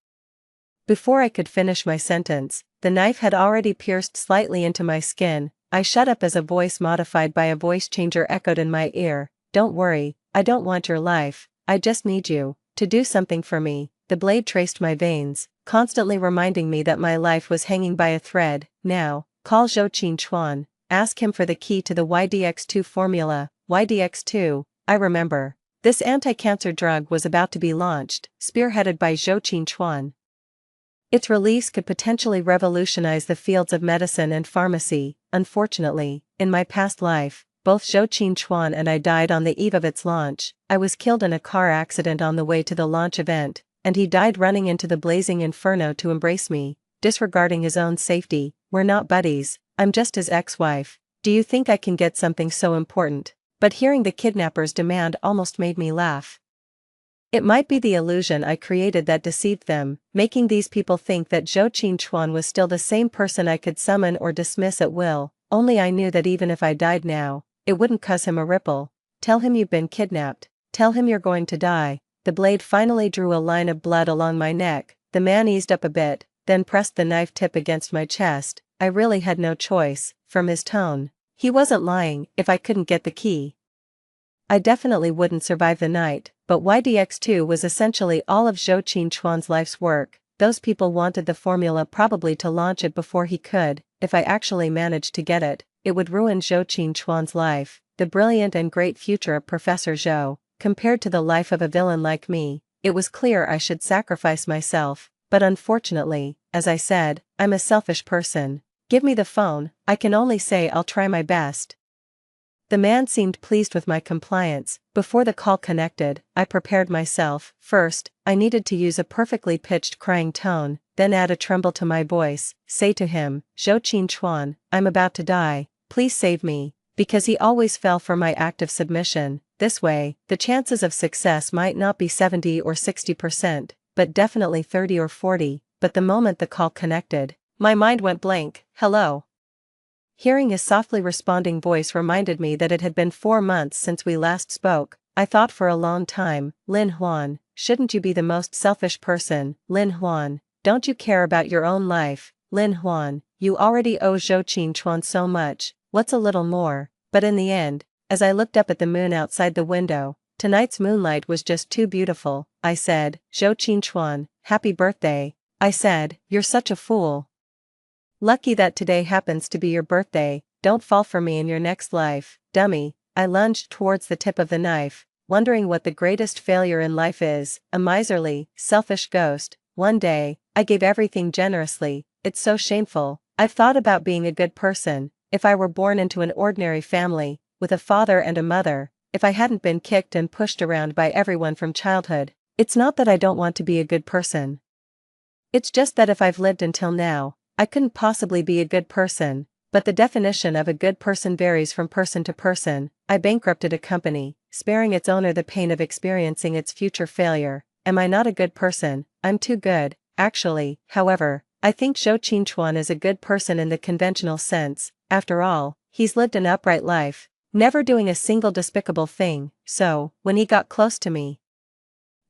Before I could finish my sentence, the knife had already pierced slightly into my skin. I shut up as a voice modified by a voice changer echoed in my ear. Don't worry, I don't want your life, I just need you to do something for me. The blade traced my veins, constantly reminding me that my life was hanging by a thread. Now, call Zhou Qingchuan, ask him for the key to the YDX2 formula. YDX2, I remember. This anti-cancer drug was about to be launched, spearheaded by Zhou Qingchuan. Its release could potentially revolutionize the fields of medicine and pharmacy. Unfortunately, in my past life, both Zhou Qinchuan and I died on the eve of its launch. I was killed in a car accident on the way to the launch event, and he died running into the blazing inferno to embrace me, disregarding his own safety. We're not buddies, I'm just his ex-wife. Do you think I can get something so important? But hearing the kidnapper's demand almost made me laugh. It might be the illusion I created that deceived them, making these people think that Zhou Qinchuan was still the same person I could summon or dismiss at will. Only I knew that even if I died now, it wouldn't cause him a ripple. Tell him you've been kidnapped. Tell him you're going to die. The blade finally drew a line of blood along my neck. The man eased up a bit, then pressed the knife tip against my chest. I really had no choice. From his tone, he wasn't lying. If I couldn't get the key, I definitely wouldn't survive the night. But YDX2 was essentially all of Zhou Qinchuan's life's work. Those people wanted the formula probably to launch it before he could. If I actually managed to get it, it would ruin Zhou Qinchuan's life, the brilliant and great future of Professor Zhou. Compared to the life of a villain like me, it was clear I should sacrifice myself. But unfortunately, as I said, I'm a selfish person. Give me the phone. I can only say I'll try my best. The man seemed pleased with my compliance. Before the call connected, I prepared myself. First, I needed to use a perfectly pitched crying tone, then add a tremble to my voice. Say to him, Zhou Qinchuan, I'm about to die, please save me, because he always fell for my active submission. This way, the chances of success might not be 70 or 60%, but definitely 30 or 40. But the moment the call connected, my mind went blank. Hello. Hearing his softly responding voice reminded me that it had been 4 months since we last spoke. I thought for a long time. Lin Huan, shouldn't you be the most selfish person? Lin Huan, don't you care about your own life? Lin Huan, you already owe Zhou Qinchuan so much, what's a little more? But in the end, as I looked up at the moon outside the window, tonight's moonlight was just too beautiful. I said, Zhou Qinchuan, happy birthday. I said, you're such a fool. Lucky that today happens to be your birthday. Don't fall for me in your next life, dummy. I lunged towards the tip of the knife, wondering what the greatest failure in life is. A miserly, selfish ghost. One day, I gave everything generously. It's so shameful. I've thought about being a good person. If I were born into an ordinary family, with a father and a mother, if I hadn't been kicked and pushed around by everyone from childhood. It's not that I don't want to be a good person. It's just that if I've lived until now, I couldn't possibly be a good person. But the definition of a good person varies from person to person. I bankrupted a company, sparing its owner the pain of experiencing its future failure. Am I not a good person? I'm too good, actually. However, I think Zhou Qinchuan is a good person in the conventional sense. After all, he's lived an upright life, never doing a single despicable thing. So, when he got close to me,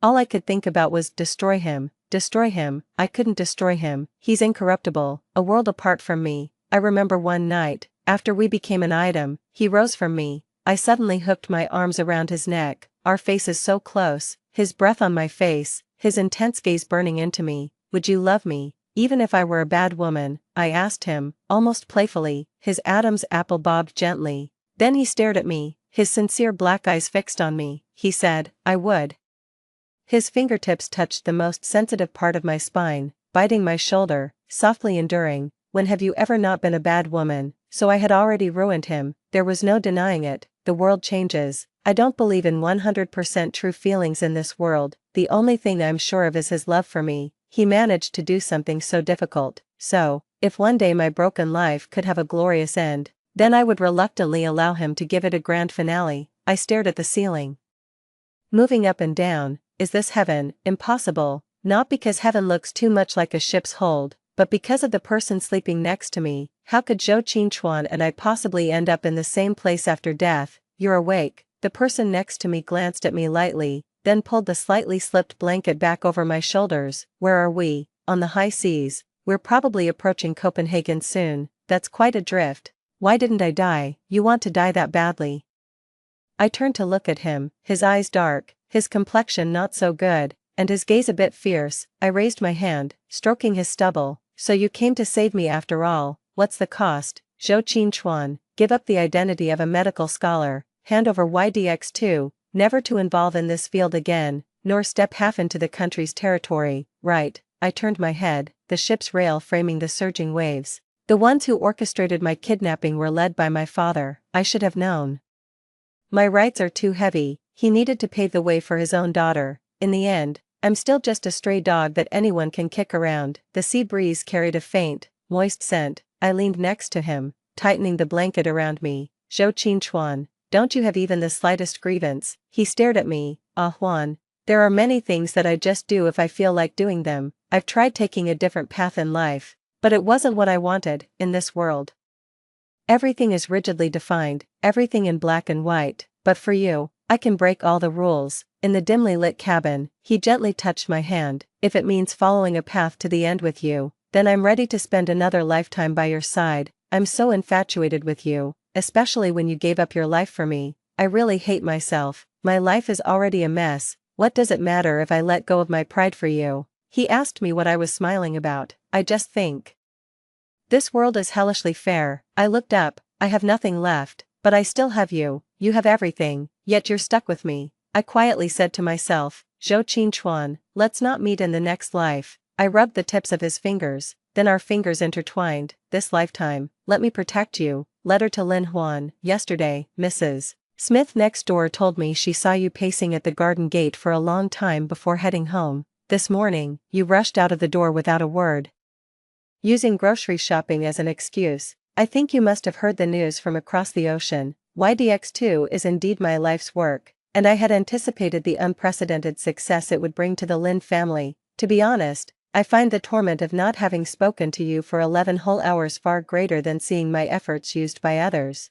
all I could think about was destroy him. Destroy him. I couldn't destroy him. He's incorruptible, a world apart from me. I remember one night, after we became an item, he rose from me. I suddenly hooked my arms around his neck, our faces so close, his breath on my face, his intense gaze burning into me. Would you love me, even if I were a bad woman? I asked him, almost playfully. His Adam's apple bobbed gently. Then he stared at me, his sincere black eyes fixed on me. He said, I would. His fingertips touched the most sensitive part of my spine, biting my shoulder, softly enduring. When have you ever not been a bad woman? So I had already ruined him. There was no denying it. The world changes. I don't believe in 100% true feelings in this world. The only thing I'm sure of is his love for me. He managed to do something so difficult. So, if one day my broken life could have a glorious end, then I would reluctantly allow him to give it a grand finale. I stared at the ceiling, moving up and down. Is this heaven? Impossible. Not because heaven looks too much like a ship's hold, but because of the person sleeping next to me. How could Zhou Qinchuan and I possibly end up in the same place after death? You're awake. The person next to me glanced at me lightly, then pulled the slightly slipped blanket back over my shoulders. Where are we? On the high seas. We're probably approaching Copenhagen soon. That's quite a drift. Why didn't I die? You want to die that badly? I turned to look at him, his eyes dark, his complexion not so good, and his gaze a bit fierce. I raised my hand, stroking his stubble. So you came to save me after all. What's the cost? Zhou Qinchuan, give up the identity of a medical scholar, hand over YDX2, never to involve in this field again, nor step half into the country's territory. Right. I turned my head. the ship's rail framing the surging waves. The ones who orchestrated my kidnapping were led by my father. I should have known. My rights are too heavy. He needed to pave the way for his own daughter. In the end, I'm still just a stray dog that anyone can kick around. The sea breeze carried a faint, moist scent. I leaned next to him, tightening the blanket around me. Zhou Qinchuan, don't you have even the slightest grievance? He stared at me. Ah Juan, there are many things that I just do if I feel like doing them. I've tried taking a different path in life, but it wasn't what I wanted, in this world. Everything is rigidly defined, everything in black and white, but for you, I can break all the rules. In the dimly lit cabin, he gently touched my hand. If it means following a path to the end with you, then I'm ready to spend another lifetime by your side. I'm so infatuated with you, especially when you gave up your life for me. I really hate myself. My life is already a mess. What does it matter if I let go of my pride for you? He asked me what I was smiling about. I just think this world is hellishly fair. I looked up. I have nothing left, but I still have you. You have everything, yet you're stuck with me. I quietly said to myself, Zhou Qinchuan, let's not meet in the next life. I rubbed the tips of his fingers, then our fingers intertwined. This lifetime, let me protect you. Letter to Lin Huan. Yesterday, Mrs. Smith next door told me she saw you pacing at the garden gate for a long time before heading home. This morning, you rushed out of the door without a word, using grocery shopping as an excuse. I think you must have heard the news from across the ocean. YDX2 is indeed my life's work, and I had anticipated the unprecedented success it would bring to the Lin family. To be honest, I find the torment of not having spoken to you for 11 whole hours far greater than seeing my efforts used by others.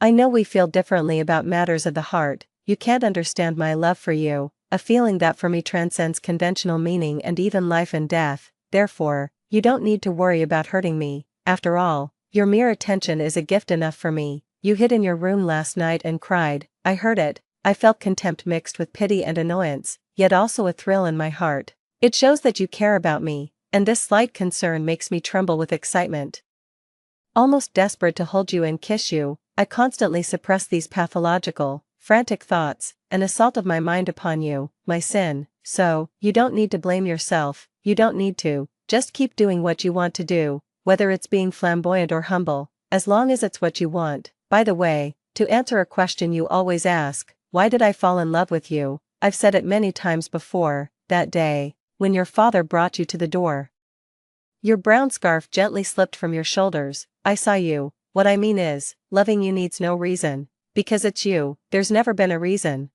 I know we feel differently about matters of the heart. You can't understand my love for you, a feeling that for me transcends conventional meaning and even life and death. Therefore, you don't need to worry about hurting me. After all, your mere attention is a gift enough for me. You hid in your room last night and cried. I heard it. I felt contempt mixed with pity and annoyance, yet also a thrill in my heart. It shows that you care about me, and this slight concern makes me tremble with excitement. Almost desperate to hold you and kiss you, I constantly suppress these pathological, frantic thoughts, an assault of my mind upon you, my sin. So, you don't need to blame yourself, you don't need to, just keep doing what you want to do, whether it's being flamboyant or humble, as long as it's what you want. By the way, to answer a question you always ask, why did I fall in love with you? I've said it many times before. That day, when your father brought you to the door, your brown scarf gently slipped from your shoulders. I saw you. What I mean is, loving you needs no reason. Because it's you, there's never been a reason.